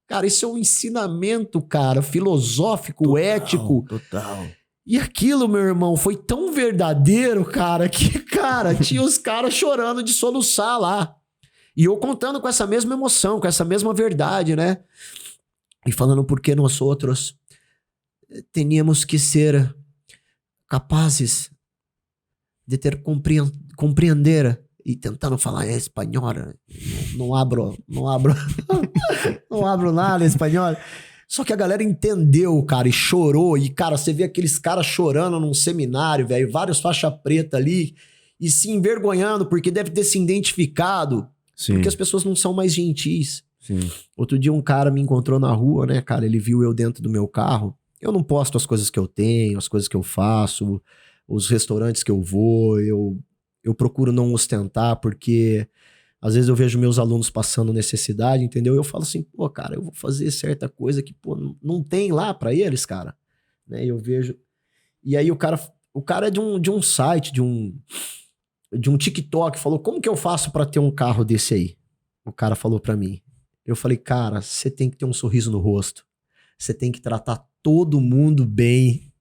Cara, isso é um ensinamento, cara, filosófico, total, ético. Total. E aquilo, meu irmão, foi tão verdadeiro, cara, que, cara, tinha os caras chorando de soluçar lá. E eu contando com essa mesma emoção, com essa mesma verdade, né? E falando porque nós outros teníamos que ser capazes de ter compreender e tentando falar espanhol. Não abro nada em espanhol. Só que a galera entendeu, cara, e chorou. E, cara, você vê aqueles caras chorando num seminário, velho. Vários faixa preta ali. E se envergonhando porque deve ter se identificado. Sim. Porque as pessoas não são mais gentis. Sim. Outro dia um cara me encontrou na rua, né, cara? Ele viu eu dentro do meu carro. Eu não posto as coisas que eu tenho, as coisas que eu faço, os restaurantes que eu vou. Eu procuro não ostentar porque... Às vezes eu vejo meus alunos passando necessidade, entendeu? Eu falo assim, pô, cara, eu vou fazer certa coisa que, pô, não tem lá pra eles, cara. Né? Eu vejo... E aí o cara é de um site, de um TikTok, falou, como que eu faço pra ter um carro desse aí? O cara falou pra mim. Eu falei, cara, você tem que ter um sorriso no rosto. Você tem que tratar todo mundo bem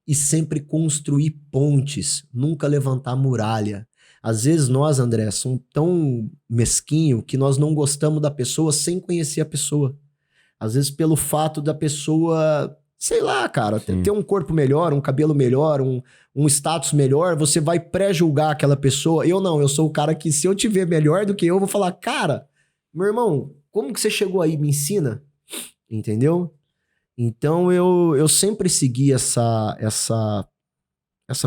e sempre construir pontes, nunca levantar muralha. Às vezes nós, André, somos tão mesquinhos que nós não gostamos da pessoa sem conhecer a pessoa. Às vezes pelo fato da pessoa, sei lá, cara, ter um corpo melhor, um cabelo melhor, um status melhor, você vai pré-julgar aquela pessoa. Eu não, eu sou o cara que se eu te ver melhor do que eu, vou falar, cara, meu irmão, como que você chegou aí? Me ensina. Entendeu? Então eu sempre segui essa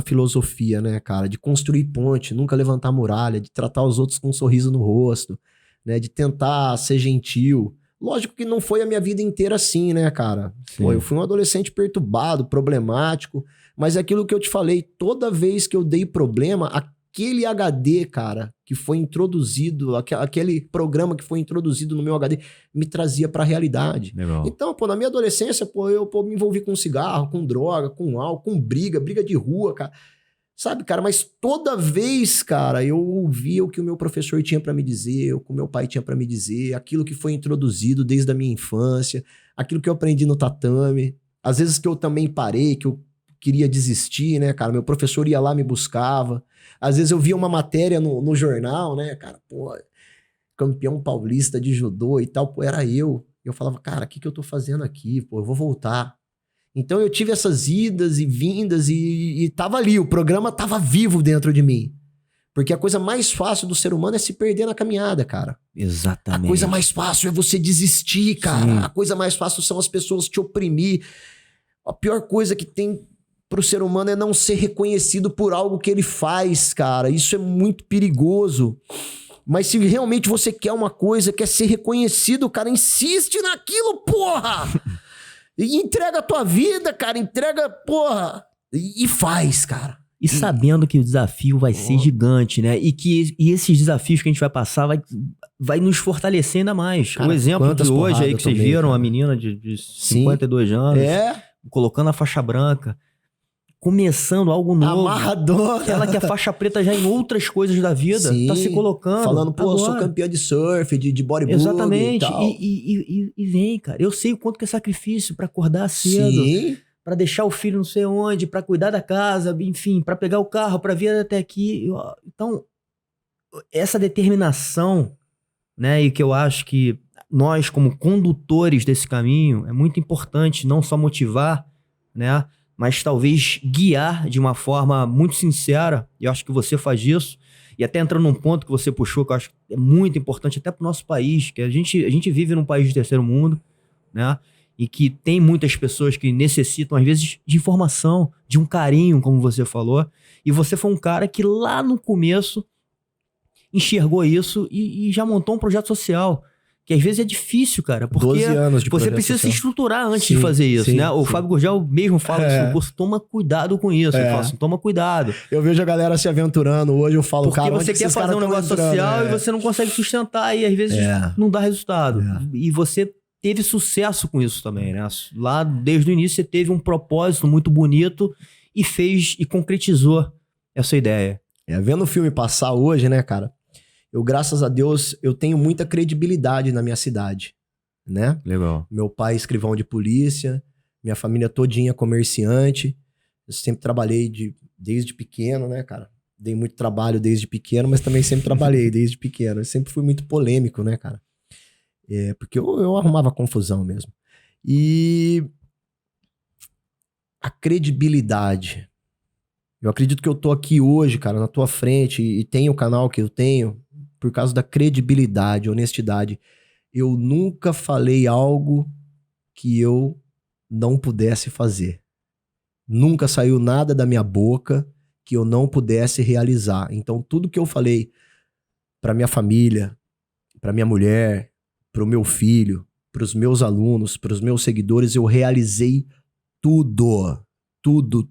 filosofia, né, cara, de construir ponte, nunca levantar muralha, de tratar os outros com um sorriso no rosto, né, de tentar ser gentil. Lógico que não foi a minha vida inteira assim, né, cara? Pô, eu fui um adolescente perturbado, problemático, mas é aquilo que eu te falei, toda vez que eu dei problema, aquele HD, cara, que foi introduzido, aquele programa que foi introduzido no meu HD, me trazia pra realidade. Legal. Então, pô, na minha adolescência, pô, eu me envolvi com cigarro, com droga, com álcool, com briga de rua, cara. Sabe, cara, mas toda vez, cara, eu ouvia o que o meu professor tinha pra me dizer, o que o meu pai tinha pra me dizer, aquilo que foi introduzido desde a minha infância, aquilo que eu aprendi no tatame. Às vezes que eu também parei, que eu queria desistir, né, cara? Meu professor ia lá, me buscava. Às vezes eu via uma matéria no jornal, né, cara, pô, campeão paulista de judô e tal, pô, era eu. Eu falava, cara, o que eu tô fazendo aqui? Pô, eu vou voltar. Então eu tive essas idas e vindas e tava ali, o programa tava vivo dentro de mim. Porque a coisa mais fácil do ser humano é se perder na caminhada, cara. Exatamente. A coisa mais fácil é você desistir, cara. Sim. A coisa mais fácil são as pessoas te oprimir. A pior coisa que tem pro ser humano é não ser reconhecido por algo que ele faz, cara. Isso é muito perigoso. Mas se realmente você quer uma coisa, quer ser reconhecido, cara, insiste naquilo, porra! E entrega a tua vida, cara. Entrega, porra. E faz, cara. E sabendo que o desafio vai ser gigante, né? E esses desafios que a gente vai passar vai nos fortalecer ainda mais. Cara, o exemplo de hoje aí que vocês viram, cara. A menina de 52 anos. colocando a faixa branca, começando algo novo. Amarradona. Ela que é faixa preta já em outras coisas da vida, Sim, tá se colocando. falando, pô, eu sou agora. campeã de surf, de bodyboard Exatamente. e tal. E vem, cara. Eu sei o quanto que é sacrifício pra acordar cedo, Sim, pra deixar o filho não sei onde, pra cuidar da casa, enfim, pra pegar o carro, pra vir até aqui. Então, essa determinação, né, e que eu acho que nós, como condutores desse caminho, é muito importante não só motivar, né, mas talvez guiar de uma forma muito sincera, e eu acho que você faz isso, e até entrando num ponto que você puxou, que eu acho que é muito importante até para o nosso país, que a gente vive num país de terceiro mundo, né, e que tem muitas pessoas que necessitam, às vezes, de informação, de um carinho, como você falou, e você foi um cara que lá no começo enxergou isso e já montou um projeto social. Que às vezes é difícil, cara, porque 12 anos de você projeto precisa social. se estruturar antes Sim, de fazer isso, sim, né? O sim. Fábio Gurgel mesmo fala isso É. no curso, toma cuidado com isso. Ele É. fala assim, toma cuidado. Eu vejo a galera se aventurando. Hoje eu falo, Porque cara, onde você que quer esses fazer caras um tão negócio entrando? social É. e você não consegue sustentar e às vezes É. não dá resultado. É. E você teve sucesso com isso também, né? Lá desde o início você teve um propósito muito bonito e fez e concretizou essa ideia. Vendo o filme passar hoje, né, cara? Eu, graças a Deus, eu tenho muita credibilidade na minha cidade, né? Legal. Meu pai é escrivão de polícia, minha família todinha comerciante. Eu sempre trabalhei desde pequeno, né, cara? Dei muito trabalho desde pequeno, mas também sempre trabalhei desde pequeno. Eu sempre fui muito polêmico, né, cara? Porque eu arrumava confusão mesmo. E a credibilidade. Eu acredito que eu tô aqui hoje, cara, na tua frente e tenho o canal que eu tenho por causa da credibilidade, honestidade. Eu nunca falei algo que eu não pudesse fazer. Nunca saiu nada da minha boca que eu não pudesse realizar. Então, tudo que eu falei pra minha família, pra minha mulher, pro meu filho, pros meus alunos, pros meus seguidores, eu realizei tudo. Tudo.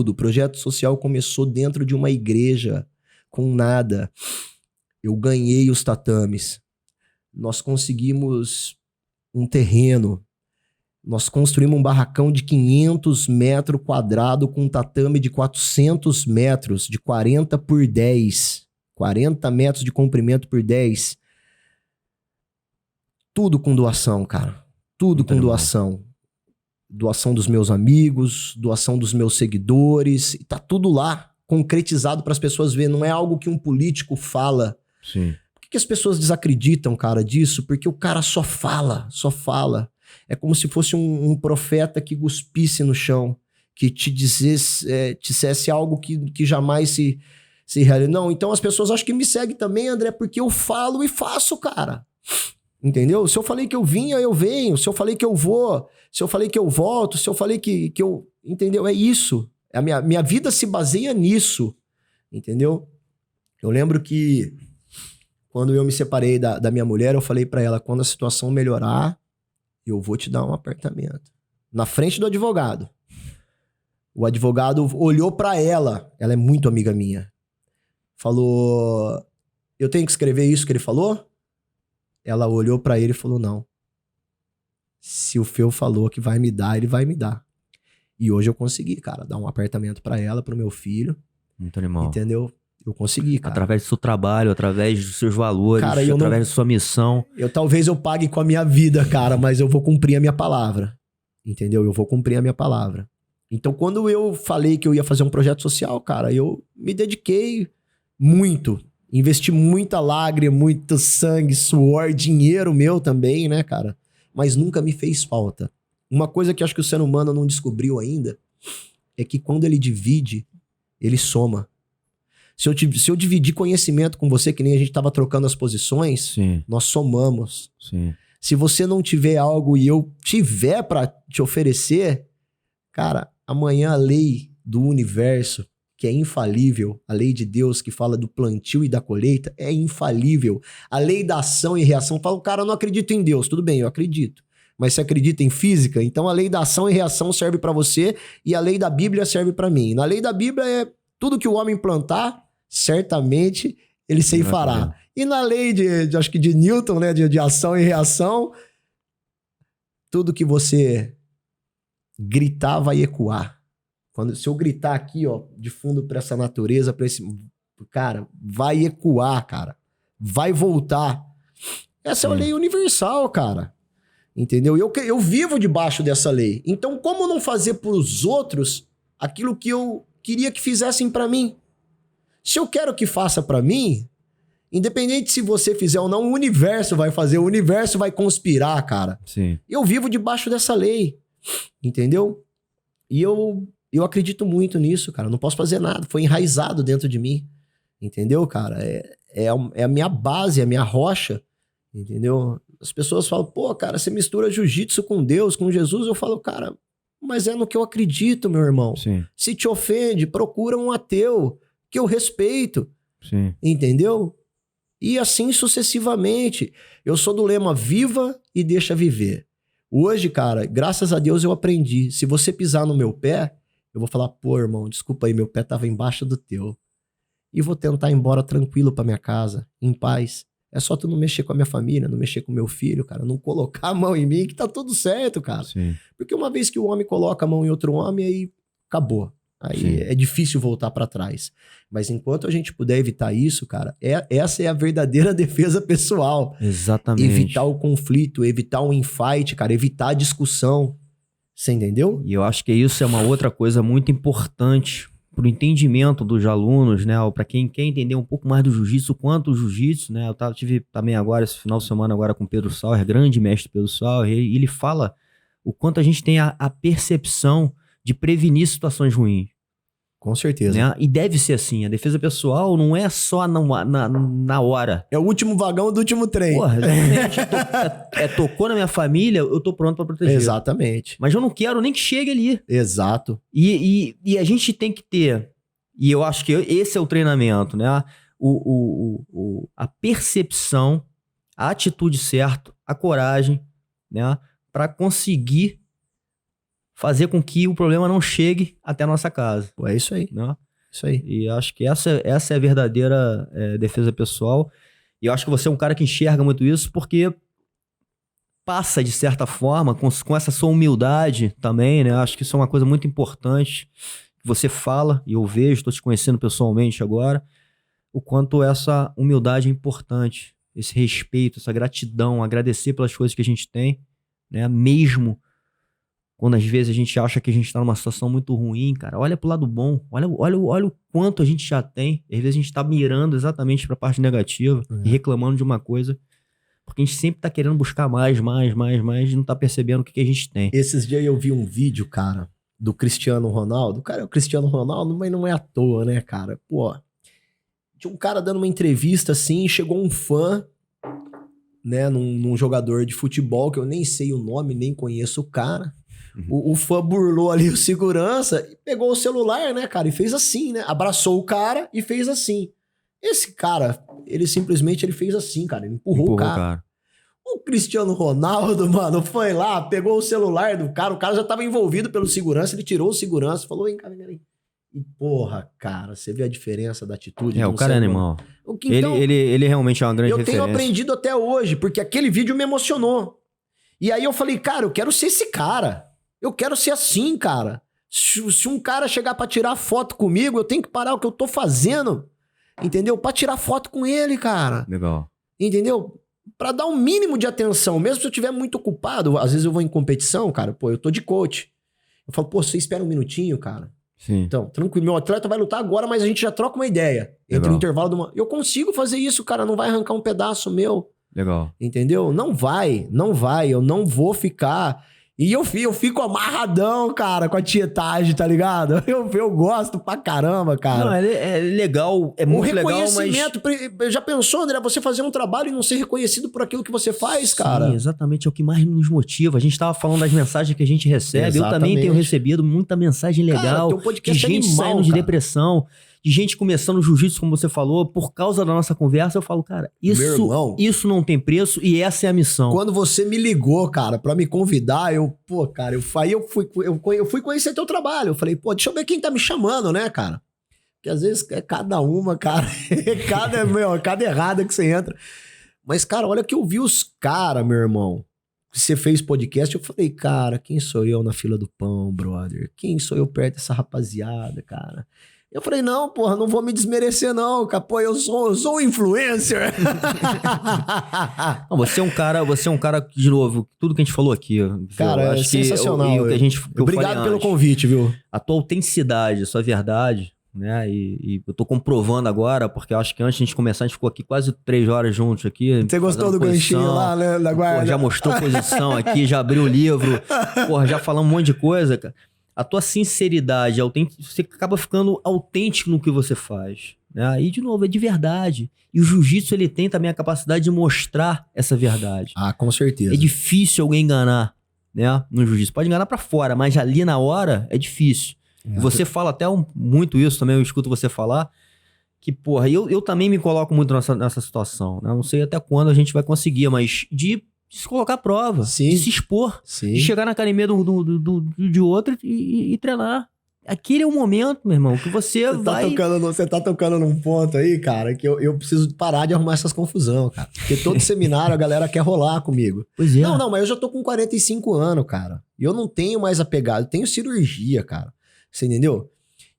O projeto social começou dentro de uma igreja, com nada. Eu ganhei os tatames. Nós conseguimos um terreno. Nós construímos um barracão de 500 metros quadrados com um tatame de 400 metros, de 40 por 10. 40 metros de comprimento por 10. Tudo com doação, cara. Tudo Muito com animal. doação. Doação dos meus amigos, doação dos meus seguidores. E tá tudo lá, concretizado para as pessoas verem. Não é algo que um político fala. Sim. Por que as pessoas desacreditam, cara, disso? Porque o cara só fala. É como se fosse um profeta que cuspisse no chão, que te dissesse algo que jamais se realiza. Não, então as pessoas acham que me seguem também, André, porque eu falo e faço, cara. Entendeu? Se eu falei que eu vinha, eu venho. Se eu falei que eu vou, se eu falei que eu volto, se eu falei que eu... Entendeu? É isso. A minha vida se baseia nisso. Entendeu? Eu lembro que quando eu me separei da minha mulher, eu falei pra ela, quando a situação melhorar, eu vou te dar um apartamento. Na frente do advogado. O advogado olhou pra ela. Ela é muito amiga minha. Falou, eu tenho que escrever isso que ele falou? Ela olhou pra ele e falou, não. Se o Feu falou que vai me dar, ele vai me dar. E hoje eu consegui, cara, dar um apartamento pra ela, pro meu filho. Muito animal. Entendeu? Eu consegui, cara. Através do seu trabalho, através dos seus valores, Cara, através da sua missão. Talvez eu pague com a minha vida, cara, mas eu vou cumprir a minha palavra. Entendeu? Eu vou cumprir a minha palavra. Então, quando eu falei que eu ia fazer um projeto social, cara, eu me dediquei muito. Investi muita lágrima, muito sangue, suor, dinheiro meu também, né, cara? Mas nunca me fez falta. Uma coisa que acho que o ser humano não descobriu ainda é que quando ele divide, ele soma. Se eu dividir conhecimento com você, que nem a gente tava trocando as posições, Sim. nós somamos. Sim. Se você não tiver algo e eu tiver pra te oferecer, cara, amanhã a lei do universo, que é infalível, a lei de Deus que fala do plantio e da colheita, é infalível. A lei da ação e reação fala, cara, eu não acredito em Deus. Tudo bem, eu acredito. Mas você acredita em física? Então a lei da ação e reação serve pra você e a lei da Bíblia serve pra mim. Na lei da Bíblia é tudo que o homem plantar, certamente ele ceifará. E na lei acho que de Newton, né, de ação e reação, tudo que você gritar vai ecoar. Se eu gritar aqui, ó, de fundo pra essa natureza, pra esse... Cara, vai ecoar, cara. Vai voltar. Essa é a lei universal, cara. Entendeu? Eu vivo debaixo dessa lei. Então, como não fazer pros outros aquilo que eu queria que fizessem pra mim? Se eu quero que faça pra mim, independente se você fizer ou não, o universo vai fazer, o universo vai conspirar, cara. Sim. Eu vivo debaixo dessa lei, entendeu? E eu acredito muito nisso, cara. Eu não posso fazer nada. Foi enraizado dentro de mim, entendeu, cara? É a minha base, é a minha rocha, entendeu? As pessoas falam, pô, cara, você mistura jiu-jitsu com Deus, com Jesus. Eu falo, cara, mas é no que eu acredito, meu irmão. Sim. Se te ofende, procura um ateu que eu respeito, Sim. entendeu? E assim sucessivamente. Eu sou do lema viva e deixa viver. Hoje, cara, graças a Deus eu aprendi. Se você pisar no meu pé, eu vou falar, pô, irmão, desculpa aí, meu pé tava embaixo do teu. E vou tentar ir embora tranquilo pra minha casa, em paz. É só tu não mexer com a minha família, não mexer com meu filho, cara. Não colocar a mão em mim, que tá tudo certo, cara. Sim. Porque uma vez que o homem coloca a mão em outro homem, aí acabou. Aí Sim. é difícil voltar pra trás. Mas enquanto a gente puder evitar isso, cara, essa é a verdadeira defesa pessoal. Exatamente. Evitar o conflito, evitar o infight, cara, evitar a discussão. Você entendeu? E eu acho que isso é uma outra coisa muito importante para o entendimento dos alunos, né? Ou para quem quer entender um pouco mais do jiu-jitsu, quanto o jiu-jitsu, né? Eu tive também agora, esse final de semana, agora com o Pedro Sauer, grande mestre Pedro Sauer, e ele fala o quanto a gente tem a percepção de prevenir situações ruins. Com certeza. Né? E deve ser assim, a defesa pessoal não é só na hora. É o último vagão do último trem. Porra, exatamente. Tocou na minha família, eu tô pronto pra proteger. Exatamente. Mas eu não quero nem que chegue ali. Exato. E a gente tem que ter, e eu acho que esse é o treinamento, né? A percepção, a atitude certa, a coragem, né? Pra conseguir fazer com que o problema não chegue até a nossa casa. Pô, é isso aí. Né? Isso aí. E acho que essa é a verdadeira defesa pessoal. E eu acho que você é um cara que enxerga muito isso, porque passa, de certa forma, com essa sua humildade também, né? Acho que isso é uma coisa muito importante que você fala, e eu vejo, estou te conhecendo pessoalmente agora, o quanto essa humildade é importante, esse respeito, essa gratidão, agradecer pelas coisas que a gente tem, né? Mesmo quando às vezes a gente acha que a gente tá numa situação muito ruim, cara, olha pro lado bom, olha o quanto a gente já tem. Às vezes a gente tá mirando exatamente pra parte negativa e reclamando de uma coisa, porque a gente sempre tá querendo buscar mais, e não tá percebendo o que a gente tem. Esses dias eu vi um vídeo, cara, do Cristiano Ronaldo. Cara, é o Cristiano Ronaldo, mas não é à toa, né, cara? Pô, tinha um cara dando uma entrevista assim, chegou um fã, né, num jogador de futebol, que eu nem sei o nome, nem conheço o cara. O fã burlou ali o segurança e pegou o celular, né, cara, e fez assim, né? Abraçou o cara e fez assim. Esse cara, ele simplesmente fez assim, cara, ele empurrou o cara. O Cristiano Ronaldo, mano, foi lá, pegou o celular do cara, o cara já tava envolvido pelo segurança, ele tirou o segurança, falou, hein, cara, e porra, cara, você vê a diferença da atitude? O cara é animal. Então, ele realmente é uma grande referência. Eu tenho aprendido até hoje, porque aquele vídeo me emocionou. E aí eu falei, cara, eu quero ser esse cara. Eu quero ser assim, cara. Se um cara chegar pra tirar foto comigo, eu tenho que parar o que eu tô fazendo, entendeu? Pra tirar foto com ele, cara. Legal. Entendeu? Pra dar um mínimo de atenção, mesmo se eu estiver muito ocupado. Às vezes eu vou em competição, cara, pô, eu tô de coach. Eu falo, pô, você espera um minutinho, cara. Sim. Então, tranquilo, meu atleta vai lutar agora, mas a gente já troca uma ideia. Entre o intervalo de uma... Eu consigo fazer isso, cara, não vai arrancar um pedaço meu. Legal. Entendeu? Não vai. Eu não vou ficar... E eu fico amarradão, cara, com a tietagem, tá ligado? Eu gosto pra caramba, cara. Não, é legal, é muito legal, mas... reconhecimento, já pensou, André, você fazer um trabalho e não ser reconhecido por aquilo que você faz, cara? Sim, exatamente, é o que mais nos motiva. A gente tava falando das mensagens que a gente recebe, Exatamente. Eu também tenho recebido muita mensagem legal, cara, teu podcast de gente animal, saindo de cara. depressão, de gente começando o jiu-jitsu, como você falou, por causa da nossa conversa. Eu falo, cara, isso não tem preço e essa é a missão. Quando você me ligou, cara, pra me convidar, eu fui conhecer teu trabalho. Eu falei, pô, deixa eu ver quem tá me chamando, né, cara? Porque às vezes é cada uma, cara. cada errada que você entra. Mas, cara, olha que eu vi os caras, meu irmão. você fez podcast, eu falei, cara, quem sou eu na fila do pão, brother? Quem sou eu perto dessa rapaziada, cara? Eu falei, não, porra, não vou me desmerecer não, cara. Pô, eu sou um influencer. Não, você é um cara que, de novo, tudo que a gente falou aqui, Cara, eu é acho sensacional. que o que a gente, que eu Obrigado falei pelo antes, convite, viu? a tua autenticidade, a sua verdade, né? E eu tô comprovando agora, porque eu acho que antes de a gente começar, a gente ficou aqui quase 3 horas juntos aqui. Você gostou do ganchinho lá, né, da guarda? Pô, já mostrou posição aqui, já abriu o livro, porra, já falamos um monte de coisa, cara. A tua sinceridade, você acaba ficando autêntico no que você faz. Né? Aí, de novo, é de verdade. E o jiu-jitsu, ele tem também a capacidade de mostrar essa verdade. Ah, com certeza. É difícil alguém enganar, né? No jiu-jitsu. Pode enganar pra fora, mas ali na hora é difícil. E você fala até muito isso também, eu escuto você falar, que, porra, eu também me coloco muito nessa situação. Né? Não sei até quando a gente vai conseguir, mas de se colocar à prova, Sim. de se expor, Sim. de chegar na academia de outro e treinar. Aquele é o momento, meu irmão, que você vai... Você tá tocando num ponto aí, cara, que eu preciso parar de arrumar essas confusão, cara. Porque todo seminário a galera quer rolar comigo. Pois é. Não, mas eu já tô com 45 anos, cara. E eu não tenho mais apegado, eu tenho cirurgia, cara. Você entendeu?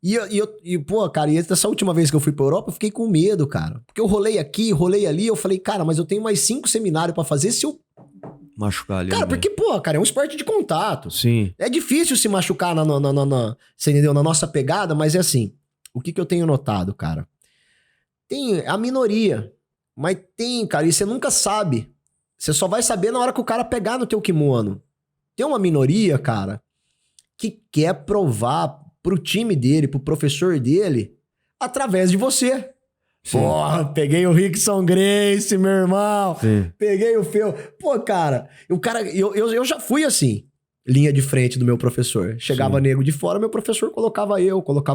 E pô, cara, e essa última vez que eu fui pra Europa, eu fiquei com medo, cara. Porque eu rolei aqui, rolei ali, eu falei, cara, mas eu tenho mais 5 seminários pra fazer se eu... Machucar ali. Cara, porque, pô, cara, é um esporte de contato. Sim. É difícil se machucar você entendeu? Na nossa pegada, mas é assim, o que eu tenho notado, cara? Tem a minoria, mas tem, cara, e você nunca sabe. Você só vai saber na hora que o cara pegar no teu kimono. Tem uma minoria, cara, que quer provar pro time dele, pro professor dele, através de você. Sim. Porra, peguei o Rickson Gracie, meu irmão. Sim. Peguei o Feu. Pô, cara, eu já fui assim, linha de frente do meu professor. Chegava Sim. nego de fora, meu professor colocava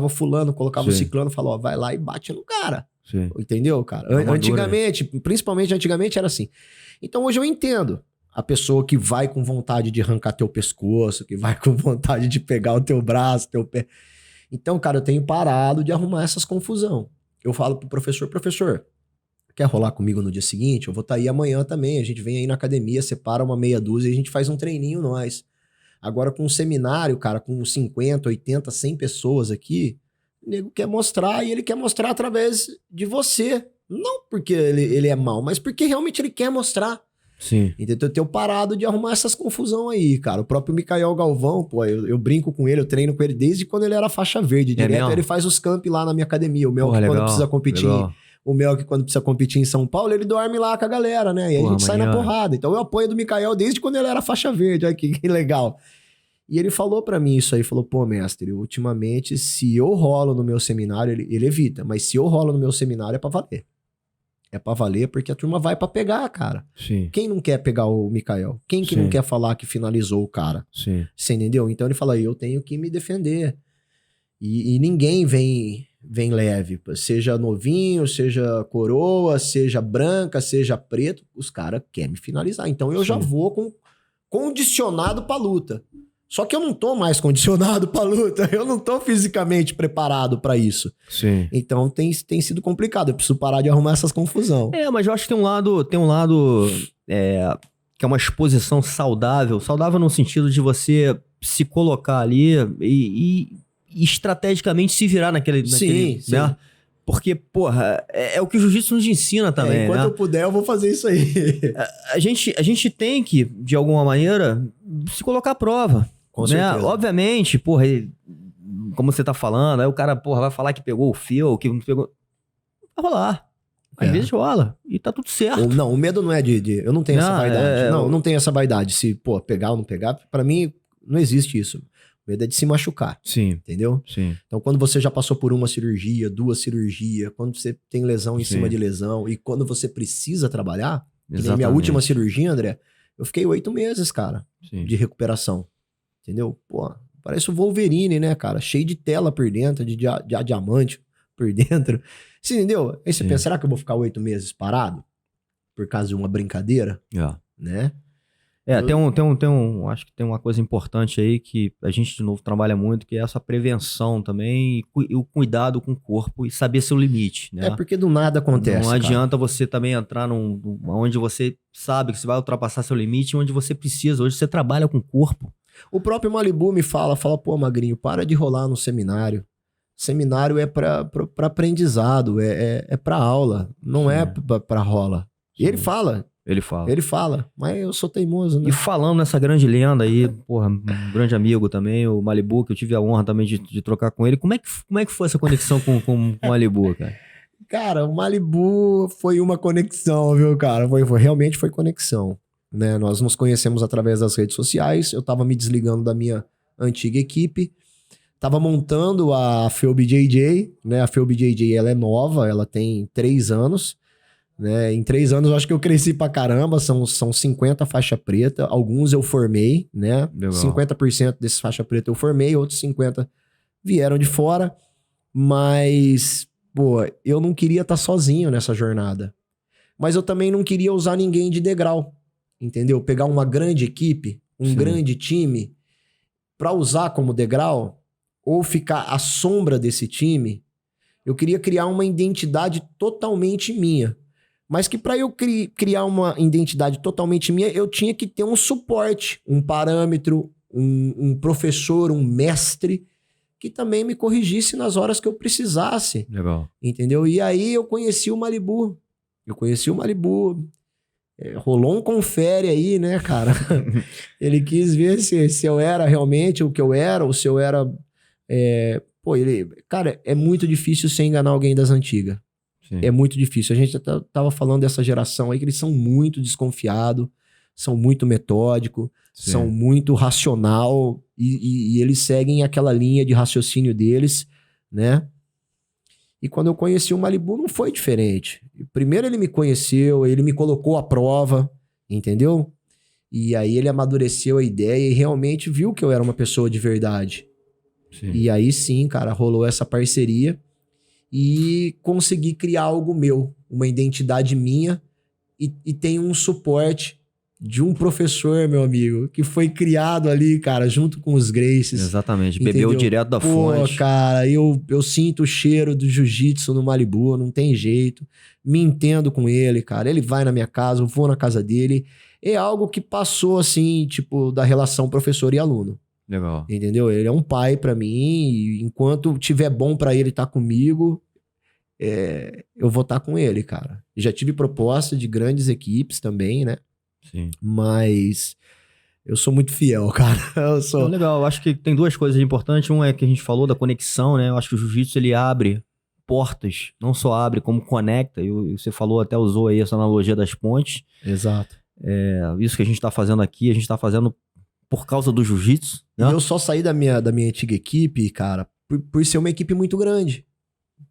fulano, colocava o ciclano, falou, ó, vai lá e bate no cara. Sim. Entendeu, cara? Antigamente, principalmente antigamente era assim. Então hoje eu entendo. A pessoa que vai com vontade de arrancar teu pescoço, que vai com vontade de pegar o teu braço, teu pé. Então, cara, eu tenho parado de arrumar essas confusão. Eu falo pro professor, quer rolar comigo no dia seguinte? Eu vou estar aí amanhã também. A gente vem aí na academia, separa uma meia dúzia e a gente faz um treininho nós. Agora com um seminário, cara, com 50, 80, 100 pessoas aqui, o nego quer mostrar e ele quer mostrar através de você. Não porque ele é mau, mas porque realmente ele quer mostrar. Sim. Então eu tenho parado de arrumar essas confusão aí, cara. O próprio Micael Galvão, pô, eu brinco com ele, eu treino com ele desde quando ele era faixa verde. Direto ele faz os camp lá na minha academia. O Mel que quando precisa competir. O Mel que quando precisa competir em São Paulo, ele dorme lá com a galera, né? E aí a gente sai na porrada. Então eu apoio do Micael desde quando ele era faixa verde. Olha que legal. E ele falou pra mim isso aí, falou, pô, mestre, ultimamente, se eu rolo no meu seminário, ele evita, mas se eu rolo no meu seminário é pra valer. É pra valer porque a turma vai pra pegar, cara. Sim. Quem não quer pegar o Micael? Quem que não quer falar que finalizou o cara? Sim. Você entendeu? Então ele fala, eu tenho que me defender. E ninguém vem leve. Seja novinho, seja coroa, seja branca, seja preto, os caras querem me finalizar. Então eu já vou condicionado pra luta. Só que eu não tô mais condicionado pra luta. Eu não tô fisicamente preparado pra isso. Sim. Então tem sido complicado. Eu preciso parar de arrumar essas confusão. Mas eu acho que tem um lado que é uma exposição saudável. Saudável no sentido de você se colocar ali e estrategicamente se virar naquele sim. Né? Porque, porra, é o que o jiu-jitsu nos ensina também, enquanto eu puder, eu vou fazer isso aí. A gente tem que, de alguma maneira, se colocar à prova. Com certeza. Obviamente, porra, como você tá falando, aí o cara, porra, vai falar que pegou o fio, que não pegou... Vai rolar. Às vezes rola. E tá tudo certo. Não, o medo não é de... Eu não tenho essa vaidade. Não tenho essa vaidade. Se, pô, pegar ou não pegar, pra mim, não existe isso. O medo é de se machucar. Sim. Entendeu? Sim. Então, quando você já passou por uma cirurgia, 2 cirurgias, quando você tem lesão em cima de lesão, e quando você precisa trabalhar, que nem minha última cirurgia, André, eu fiquei 8 meses, cara, de recuperação. Entendeu? Pô, parece o Wolverine, né, cara? Cheio de tela por dentro, de diamante por dentro. Você entendeu? Aí você pensa, será que eu vou ficar 8 meses parado? Por causa de uma brincadeira? Né? Acho que tem uma coisa importante aí que a gente, de novo, trabalha muito, que é essa prevenção também e o cuidado com o corpo e saber seu limite, né? Porque do nada acontece, Não cara. adianta você também entrar onde você sabe que você vai ultrapassar seu limite, onde você precisa. Hoje você trabalha com o corpo. O próprio Malibu me fala, pô, Magrinho, para de rolar no seminário. Seminário é pra aprendizado, é pra aula, não é pra rola. E ele fala. Ele fala, mas eu sou teimoso, né? E falando nessa grande lenda aí, porra, um grande amigo também, o Malibu, que eu tive a honra também de trocar com ele. Como é que foi essa conexão com o Malibu, cara? Cara, o Malibu foi uma conexão, viu, cara? Realmente foi conexão, né? Nós nos conhecemos através das redes sociais, eu tava me desligando da minha antiga equipe, tava montando a FEUB-JJ, né? A FEUB-JJ, ela é nova, ela tem 3 anos, né? Em 3 anos eu acho que eu cresci pra caramba, são 50 faixa preta, alguns eu formei, né? Legal. 50% desses faixa preta eu formei, outros 50 vieram de fora, mas, pô, eu não queria estar sozinho nessa jornada, mas eu também não queria usar ninguém de degrau, entendeu? Pegar uma grande equipe, um grande time, pra usar como degrau, ou ficar à sombra desse time. Eu queria criar uma identidade totalmente minha. Mas que para eu criar uma identidade totalmente minha, eu tinha que ter um suporte, um parâmetro, um professor, um mestre, que também me corrigisse nas horas que eu precisasse. Legal. Entendeu? E aí eu conheci o Malibu. Rolou um confere aí, né, cara? Ele quis ver se eu era realmente o que eu era, ou se eu era... Cara, é muito difícil você enganar alguém das antigas. Sim. É muito difícil. A gente tava falando dessa geração aí que eles são muito desconfiados, são muito metódicos, são muito racional e eles seguem aquela linha de raciocínio deles, né? E quando eu conheci o Malibu não foi diferente. Primeiro ele me conheceu, ele me colocou à prova, entendeu? E aí ele amadureceu a ideia e realmente viu que eu era uma pessoa de verdade. Sim. E aí sim, cara, rolou essa parceria e consegui criar algo meu, uma identidade minha e tem um suporte de um professor, meu amigo, que foi criado ali, cara, junto com os Gracies. Exatamente, bebeu direto da fonte. Pô, cara, eu sinto o cheiro do jiu-jitsu no Malibu, não tem jeito. Me entendo com ele, cara. Ele vai na minha casa, eu vou na casa dele. É algo que passou, assim, tipo, da relação professor e aluno. Legal. Entendeu? Ele é um pai pra mim e enquanto tiver bom pra ele estar comigo, eu vou estar com ele, cara. Já tive proposta de grandes equipes também, né? Sim. Mas eu sou muito fiel, cara. Não, legal, eu acho que tem 2 coisas importantes. Um é que a gente falou da conexão, né? Eu acho que o jiu-jitsu ele abre portas, não só abre, como conecta. E você falou, até usou aí essa analogia das pontes. Exato. Isso que a gente tá fazendo aqui, a gente tá fazendo por causa do jiu-jitsu, né? E eu só saí da minha antiga equipe, cara, por ser uma equipe muito grande.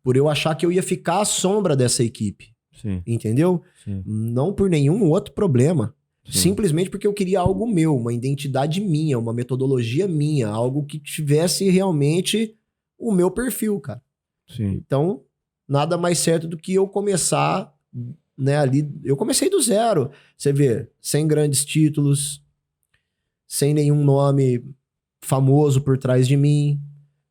Por eu achar que eu ia ficar à sombra dessa equipe. Sim. Entendeu? Sim. Não por nenhum outro problema. Sim. Simplesmente porque eu queria algo meu, uma identidade minha, uma metodologia minha, algo que tivesse realmente o meu perfil, cara. Sim. Então, nada mais certo do que eu começar, né, ali. Eu comecei do zero. Você vê, sem grandes títulos, sem nenhum nome famoso por trás de mim,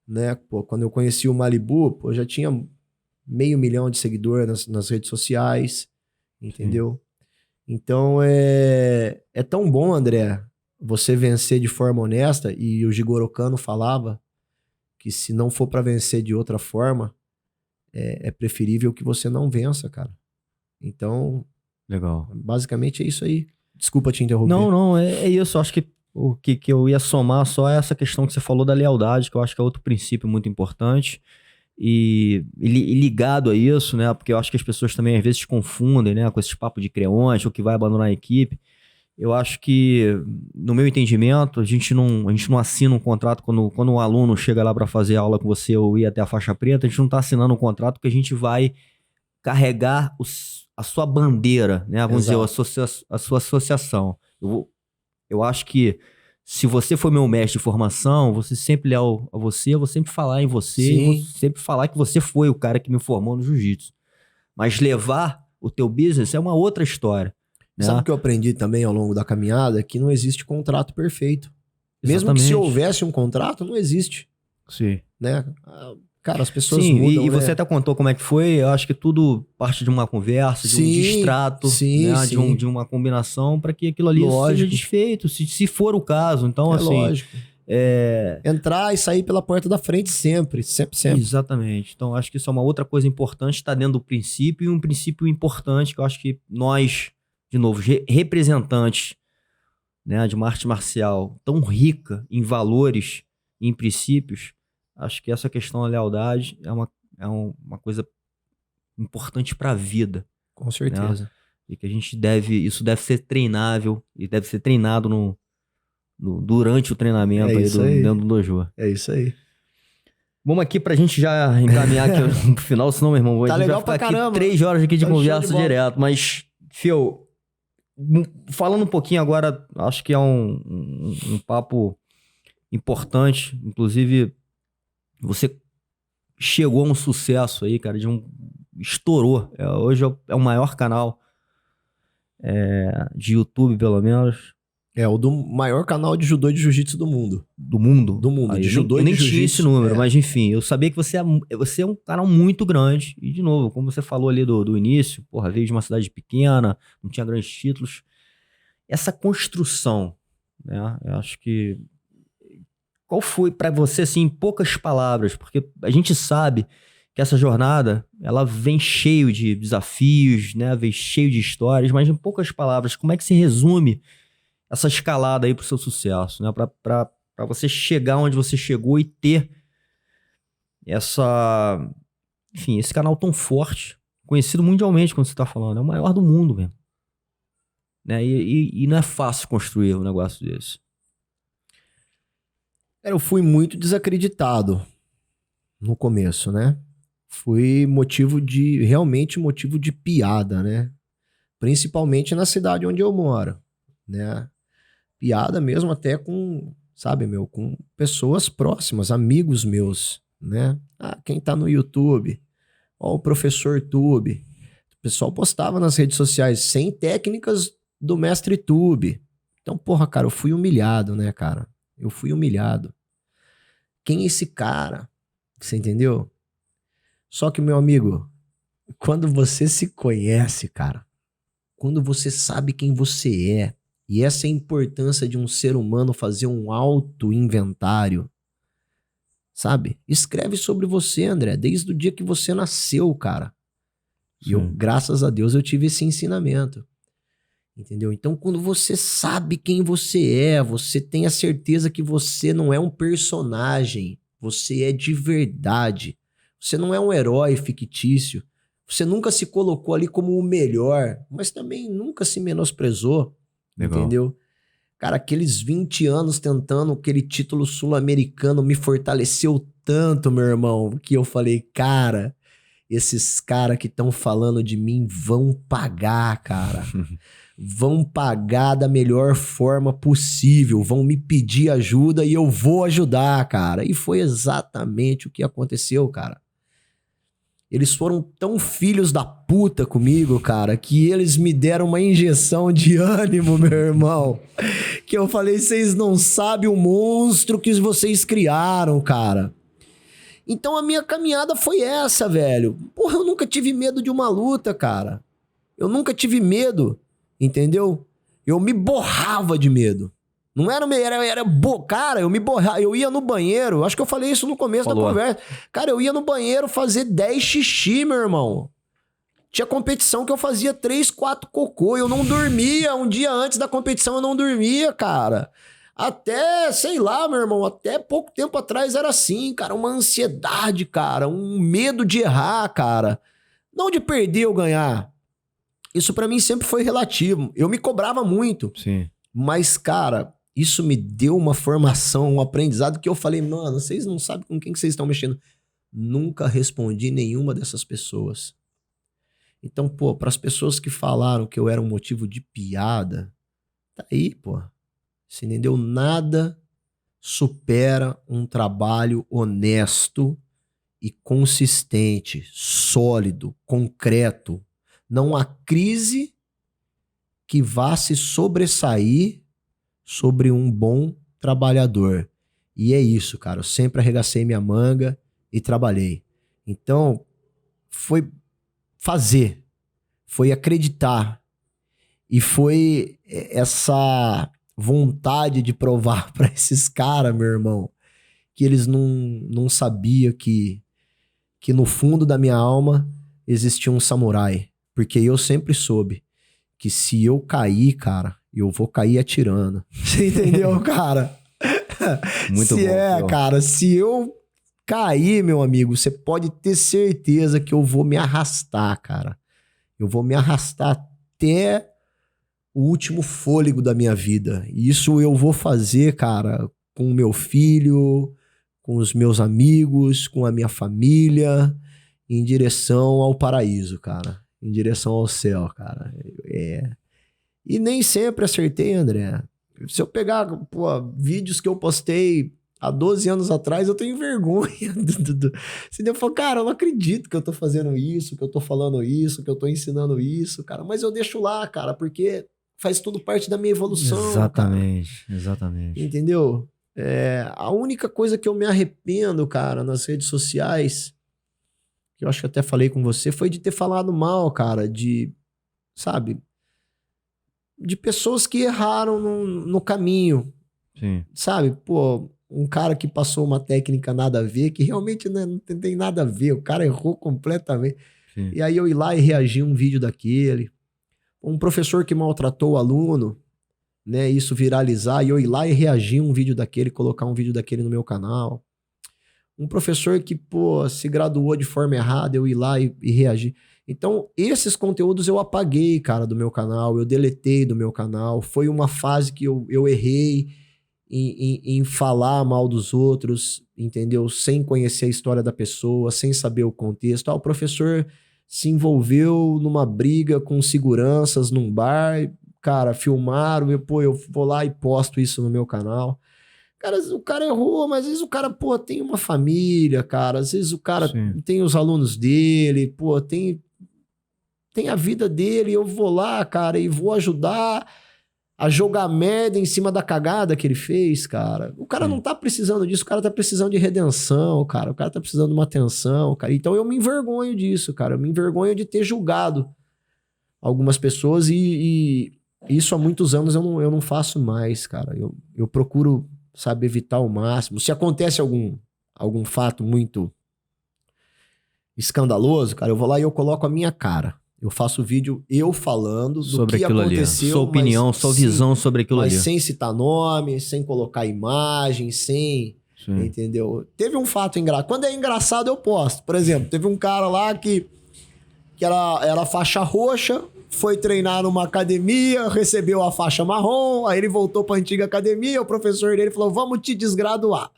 né? Pô, quando eu conheci o Malibu, pô, já tinha 500 mil de seguidores nas redes sociais, entendeu? Sim. Então, é tão bom, André, você vencer de forma honesta, e o Jigoro Kano falava que se não for pra vencer de outra forma, é preferível que você não vença, cara. Então, legal. Basicamente é isso aí. Desculpa te interromper. Não, é isso. Acho que o que eu ia somar só é essa questão que você falou da lealdade, que eu acho que é outro princípio muito importante. E ligado a isso, né? Porque eu acho que as pessoas também às vezes se confundem, né? Com esses papos de creonte ou que vai abandonar a equipe. Eu acho que, no meu entendimento, a gente não assina um contrato quando um aluno chega lá para fazer aula com você ou ir até a faixa preta, a gente não está assinando um contrato que a gente vai carregar a sua bandeira, né? Vamos dizer, a sua associação. Eu acho que se você for meu mestre de formação, você sempre leal a você, eu vou sempre falar em você, e vou sempre falar que você foi o cara que me formou no jiu-jitsu. Mas levar o teu business é uma outra história. né? Sabe o que eu aprendi também ao longo da caminhada? Que não existe contrato perfeito. Mesmo que se houvesse um contrato, não existe. Sim. Né? Cara, as pessoas Sim, mudam, e né? você até contou como é que foi. Eu acho que tudo parte de uma conversa, de um distrato, né? De uma combinação para que aquilo ali seja desfeito, se for o caso. Então, assim... Lógico. Entrar e sair pela porta da frente sempre. Exatamente. Então, acho que isso é uma outra coisa importante, está dentro do princípio, e um princípio importante que eu acho que nós, de novo, representantes, né, de uma arte marcial tão rica em valores e em princípios, acho que essa questão da lealdade é uma coisa importante para a vida. Com certeza. Né? E que isso deve ser treinável e deve ser treinado durante o treinamento dentro do dojo. É isso aí. Vamos aqui pra gente já encaminhar aqui no final, senão, meu irmão, a gente vai ficar aqui 3 horas aqui de conversa direto. Mas, Fio, falando um pouquinho agora, acho que é um papo importante. Inclusive, você chegou a um sucesso aí, cara, estourou. Hoje é o maior canal de YouTube, pelo menos. É o do maior canal de judô e de jiu-jitsu do mundo. Do mundo? Do mundo, aí, de judô e de jiu-jitsu. Eu nem tinha esse número, mas enfim, eu sabia que você é um canal muito grande. E, de novo, como você falou ali do início, porra, veio de uma cidade pequena, não tinha grandes títulos. Essa construção, né, eu acho que... Qual foi pra você, assim, em poucas palavras? Porque a gente sabe que essa jornada, ela vem cheio de desafios, né, vem cheio de histórias, mas em poucas palavras, como é que se resume essa escalada aí pro seu sucesso, né? Pra você chegar onde você chegou e ter esse canal tão forte, conhecido mundialmente, quando você tá falando, é o maior do mundo mesmo. Né? E não é fácil construir um negócio desse. Eu fui muito desacreditado no começo, né? Foi realmente motivo de piada, né? Principalmente na cidade onde eu moro, né? Piada mesmo até com, com pessoas próximas, amigos meus, né? Quem tá no YouTube, ó, o professor Tube. O pessoal postava nas redes sociais 100 técnicas do mestre Tube. Então, porra, cara, eu fui humilhado, né, cara? Eu fui humilhado. Quem é esse cara? Você entendeu? Só que, meu amigo, quando você se conhece, cara, quando você sabe quem você é, e essa é a importância de um ser humano fazer um auto-inventário, sabe? Escreve sobre você, André, desde o dia que você nasceu, cara. Sim. E eu, graças a Deus, eu tive esse ensinamento. Entendeu? Então, quando você sabe quem você é, você tem a certeza que você não é um personagem, você é de verdade. Você não é um herói fictício. Você nunca se colocou ali como o melhor, mas também nunca se menosprezou. Legal. Entendeu? Cara, aqueles 20 anos tentando aquele título sul-americano me fortaleceu tanto, meu irmão, que eu falei, cara, esses caras que estão falando de mim vão pagar, cara. Vão pagar da melhor forma possível, vão me pedir ajuda e eu vou ajudar, cara. E foi exatamente o que aconteceu, cara. Eles foram tão filhos da puta comigo, cara, que eles me deram uma injeção de ânimo, meu irmão. Que eu falei, vocês não sabem o monstro que vocês criaram, cara. Então a minha caminhada foi essa, velho. Porra, eu nunca tive medo de uma luta, cara. Eu nunca tive medo, entendeu? Eu me borrava de medo. Não era cara, eu me borrava, eu ia no banheiro, acho que eu falei isso no começo da conversa. Cara, eu ia no banheiro fazer 10 xixi, meu irmão. Tinha competição que eu fazia 3, 4 cocô, eu não dormia, um dia antes da competição eu não dormia, cara. Até, sei lá, meu irmão, até pouco tempo atrás era assim, cara, uma ansiedade, cara, um medo de errar, cara. Não de perder ou ganhar. Isso pra mim sempre foi relativo. Eu me cobrava muito. Sim. Mas, cara, isso me deu uma formação, um aprendizado que eu falei, mano, vocês não sabem com quem que vocês estão mexendo. Nunca respondi nenhuma dessas pessoas. Então, pô, pras pessoas que falaram que eu era um motivo de piada, tá aí, pô. Você entendeu? Nada supera um trabalho honesto e consistente, sólido, concreto. Não há crise que vá se sobressair sobre um bom trabalhador. E é isso, cara. Eu sempre arregacei minha manga e trabalhei. Então, foi fazer, foi acreditar e foi essa vontade de provar para esses caras, meu irmão, que eles não sabiam que no fundo da minha alma existia um samurai. Porque eu sempre soube que se eu cair, cara, eu vou cair atirando. Você entendeu, cara? Muito bom. Cara, se eu cair, meu amigo, você pode ter certeza que eu vou me arrastar, cara. Eu vou me arrastar até o último fôlego da minha vida. E isso eu vou fazer, cara, com o meu filho, com os meus amigos, com a minha família, em direção ao paraíso, cara. Em direção ao céu, cara. E nem sempre acertei, André. Se eu pegar, vídeos que eu postei há 12 anos atrás, eu tenho vergonha. Eu falo, cara, eu não acredito que eu tô fazendo isso, que eu tô falando isso, que eu tô ensinando isso, cara. Mas eu deixo lá, cara, porque faz tudo parte da minha evolução. Exatamente, cara. Exatamente. Entendeu? A única coisa que eu me arrependo, cara, nas redes sociais, que eu acho que até falei com você, foi de ter falado mal, cara, sabe, de pessoas que erraram no caminho. Sim. Sabe, um cara que passou uma técnica nada a ver, que realmente não tem nada a ver, o cara errou completamente. Sim. E aí eu ir lá e reagir a um vídeo daquele. Um professor que maltratou o aluno, né, isso viralizar, e eu ir lá e reagir a um vídeo daquele, colocar um vídeo daquele no meu canal. Um professor que, se graduou de forma errada, eu ir lá e reagir. Então, esses conteúdos eu apaguei, cara, do meu canal, eu deletei do meu canal. Foi uma fase que eu errei em falar mal dos outros, entendeu? Sem conhecer a história da pessoa, sem saber o contexto. O professor se envolveu numa briga com seguranças num bar, cara, filmaram, eu vou lá e posto isso no meu canal. Cara, o cara errou, mas às vezes o cara, tem uma família, cara, às vezes o cara tem os alunos dele, tem a vida dele, eu vou lá, cara, e vou ajudar a jogar merda em cima da cagada que ele fez, cara. O cara não tá precisando disso, o cara tá precisando de redenção, cara. O cara tá precisando de uma atenção, cara. Então eu me envergonho disso, cara. Eu me envergonho de ter julgado algumas pessoas e isso há muitos anos eu não faço mais, cara. Eu procuro, sabe, evitar ao máximo. Se acontece algum fato muito escandaloso, cara, eu vou lá e eu coloco a minha cara. Eu faço vídeo eu falando sobre do que aquilo aconteceu. Ali. Sua opinião, sua visão sobre aquilo ali. Mas sem citar nome, sem colocar imagem, sem... Sim. Entendeu? Teve um fato engraçado. Quando é engraçado, eu posto. Por exemplo, teve um cara lá que era faixa roxa, foi treinar numa academia, recebeu a faixa marrom, aí ele voltou pra antiga academia, o professor dele falou, vamos te desgraduar.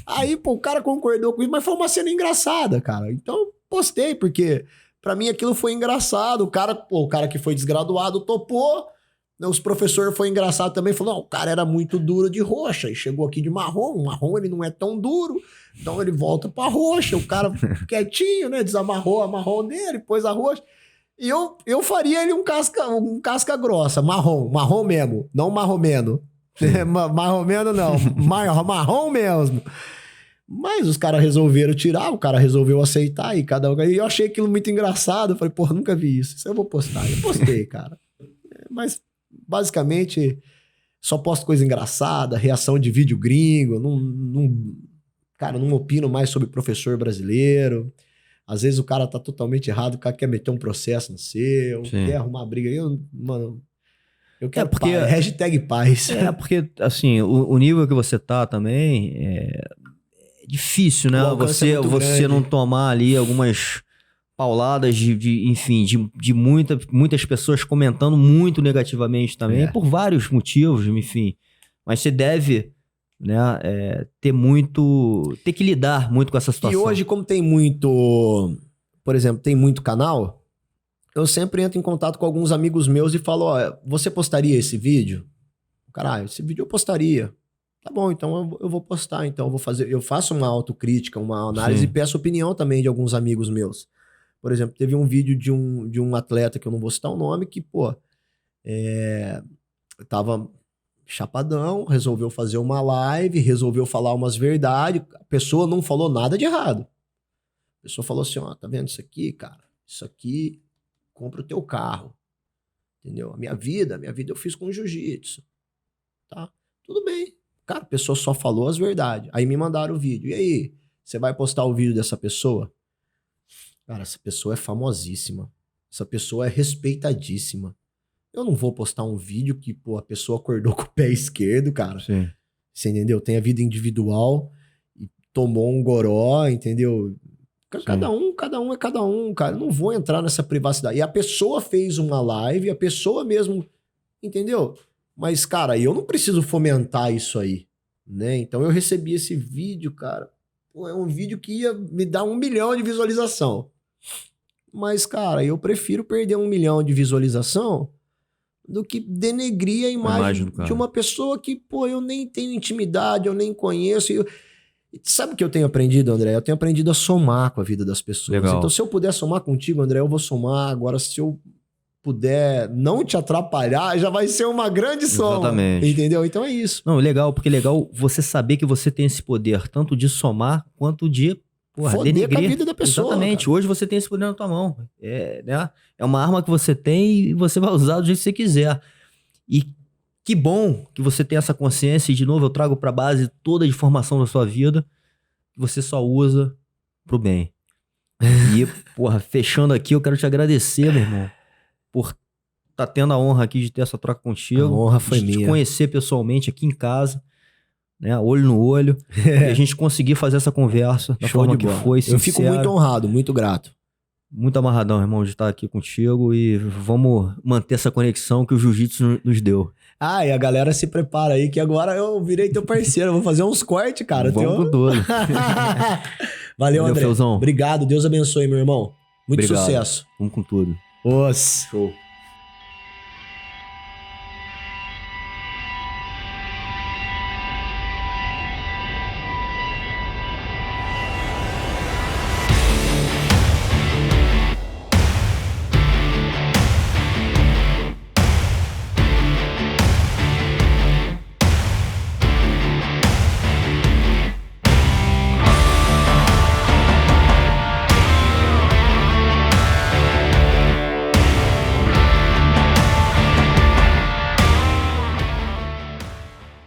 Aí, o cara concordou com isso, mas foi uma cena engraçada, cara. Então, eu postei, porque... Pra mim aquilo foi engraçado, o cara que foi desgraduado topou, os professores foi engraçado também, falou, não, o cara era muito duro de roxa, e chegou aqui de marrom, o marrom ele não é tão duro, então ele volta pra roxa, o cara quietinho, né, desamarrou a marrom dele, pôs a roxa, e eu faria ele um casca grossa, marrom mesmo, não marromeno, marromeno não, marrom mesmo. Mas os caras resolveram tirar, o cara resolveu aceitar e eu achei aquilo muito engraçado. Eu falei, nunca vi isso. Isso eu vou postar. Eu postei, cara. Mas, basicamente, só posto coisa engraçada, reação de vídeo gringo. Cara, não opino mais sobre professor brasileiro. Às vezes o cara tá totalmente errado, o cara quer meter um processo no seu, quer arrumar briga. Eu quero hashtag paz. Porque, assim, o nível que você tá também é difícil, né? Você não tomar ali algumas pauladas enfim, de muitas pessoas comentando muito negativamente também, por vários motivos, enfim. Mas você deve, né, ter que lidar muito com essa situação. E hoje, como tem muito, por exemplo, tem muito canal, eu sempre entro em contato com alguns amigos meus e falo, você postaria esse vídeo? Caralho, esse vídeo eu postaria. Tá bom, então eu vou postar, então eu faço uma autocrítica, uma análise e peço opinião também de alguns amigos meus. Por exemplo, teve um vídeo de um atleta, que eu não vou citar o nome, que, Tava chapadão, resolveu fazer uma live, resolveu falar umas verdades. A pessoa não falou nada de errado. A pessoa falou assim, ó, tá vendo isso aqui, cara? Isso aqui, compra o teu carro. Entendeu? A minha vida eu fiz com jiu-jitsu. Tá? Tudo bem. Cara, a pessoa só falou as verdades. Aí me mandaram o vídeo. E aí, você vai postar o vídeo dessa pessoa? Cara, essa pessoa é famosíssima. Essa pessoa é respeitadíssima. Eu não vou postar um vídeo que, pô, a pessoa acordou com o pé esquerdo, cara. Sim. Você entendeu? Tem a vida individual e tomou um goró, entendeu? Cada um é cada um, cara. Eu não vou entrar nessa privacidade. E a pessoa fez uma live, a pessoa mesmo, entendeu? Mas, cara, eu não preciso fomentar isso aí, né? Então eu recebi esse vídeo, cara. Pô, é um vídeo que ia me dar 1 milhão de visualização. Mas, cara, eu prefiro perder 1 milhão de visualização do que denegrir a imagem de uma pessoa que, pô, eu nem tenho intimidade, eu nem conheço. Sabe o que eu tenho aprendido, André? Eu tenho aprendido a somar com a vida das pessoas. Legal. Então, se eu puder somar contigo, André, eu vou somar. Agora, se eu puder não te atrapalhar, já vai ser uma grande soma. Exatamente. Entendeu? Então é isso. Não, legal, porque é legal você saber que você tem esse poder, tanto de somar quanto de foder com a vida da pessoa. Exatamente. Cara. Hoje você tem esse poder na tua mão. Né? É uma arma que você tem e você vai usar do jeito que você quiser. E que bom que você tem essa consciência. E, de novo, eu trago pra base toda a informação da sua vida que você só usa pro bem. E, porra, fechando aqui, eu quero te agradecer, meu irmão, por tá tendo a honra aqui de ter essa troca contigo. A honra foi minha. De te conhecer pessoalmente aqui em casa. Né, olho no olho, e a gente conseguir fazer essa conversa da forma que foi, sincera. Eu fico muito honrado, muito grato. Muito amarradão, irmão, de estar aqui contigo e vamos manter essa conexão que o jiu-jitsu nos deu. Ah, e a galera se prepara aí que agora eu virei teu parceiro, eu vou fazer uns cortes, cara. Vamos com tudo. Valeu, André. Feuzão. Obrigado, Deus abençoe, meu irmão. Muito Obrigado. sucesso. Vamos com tudo. Show.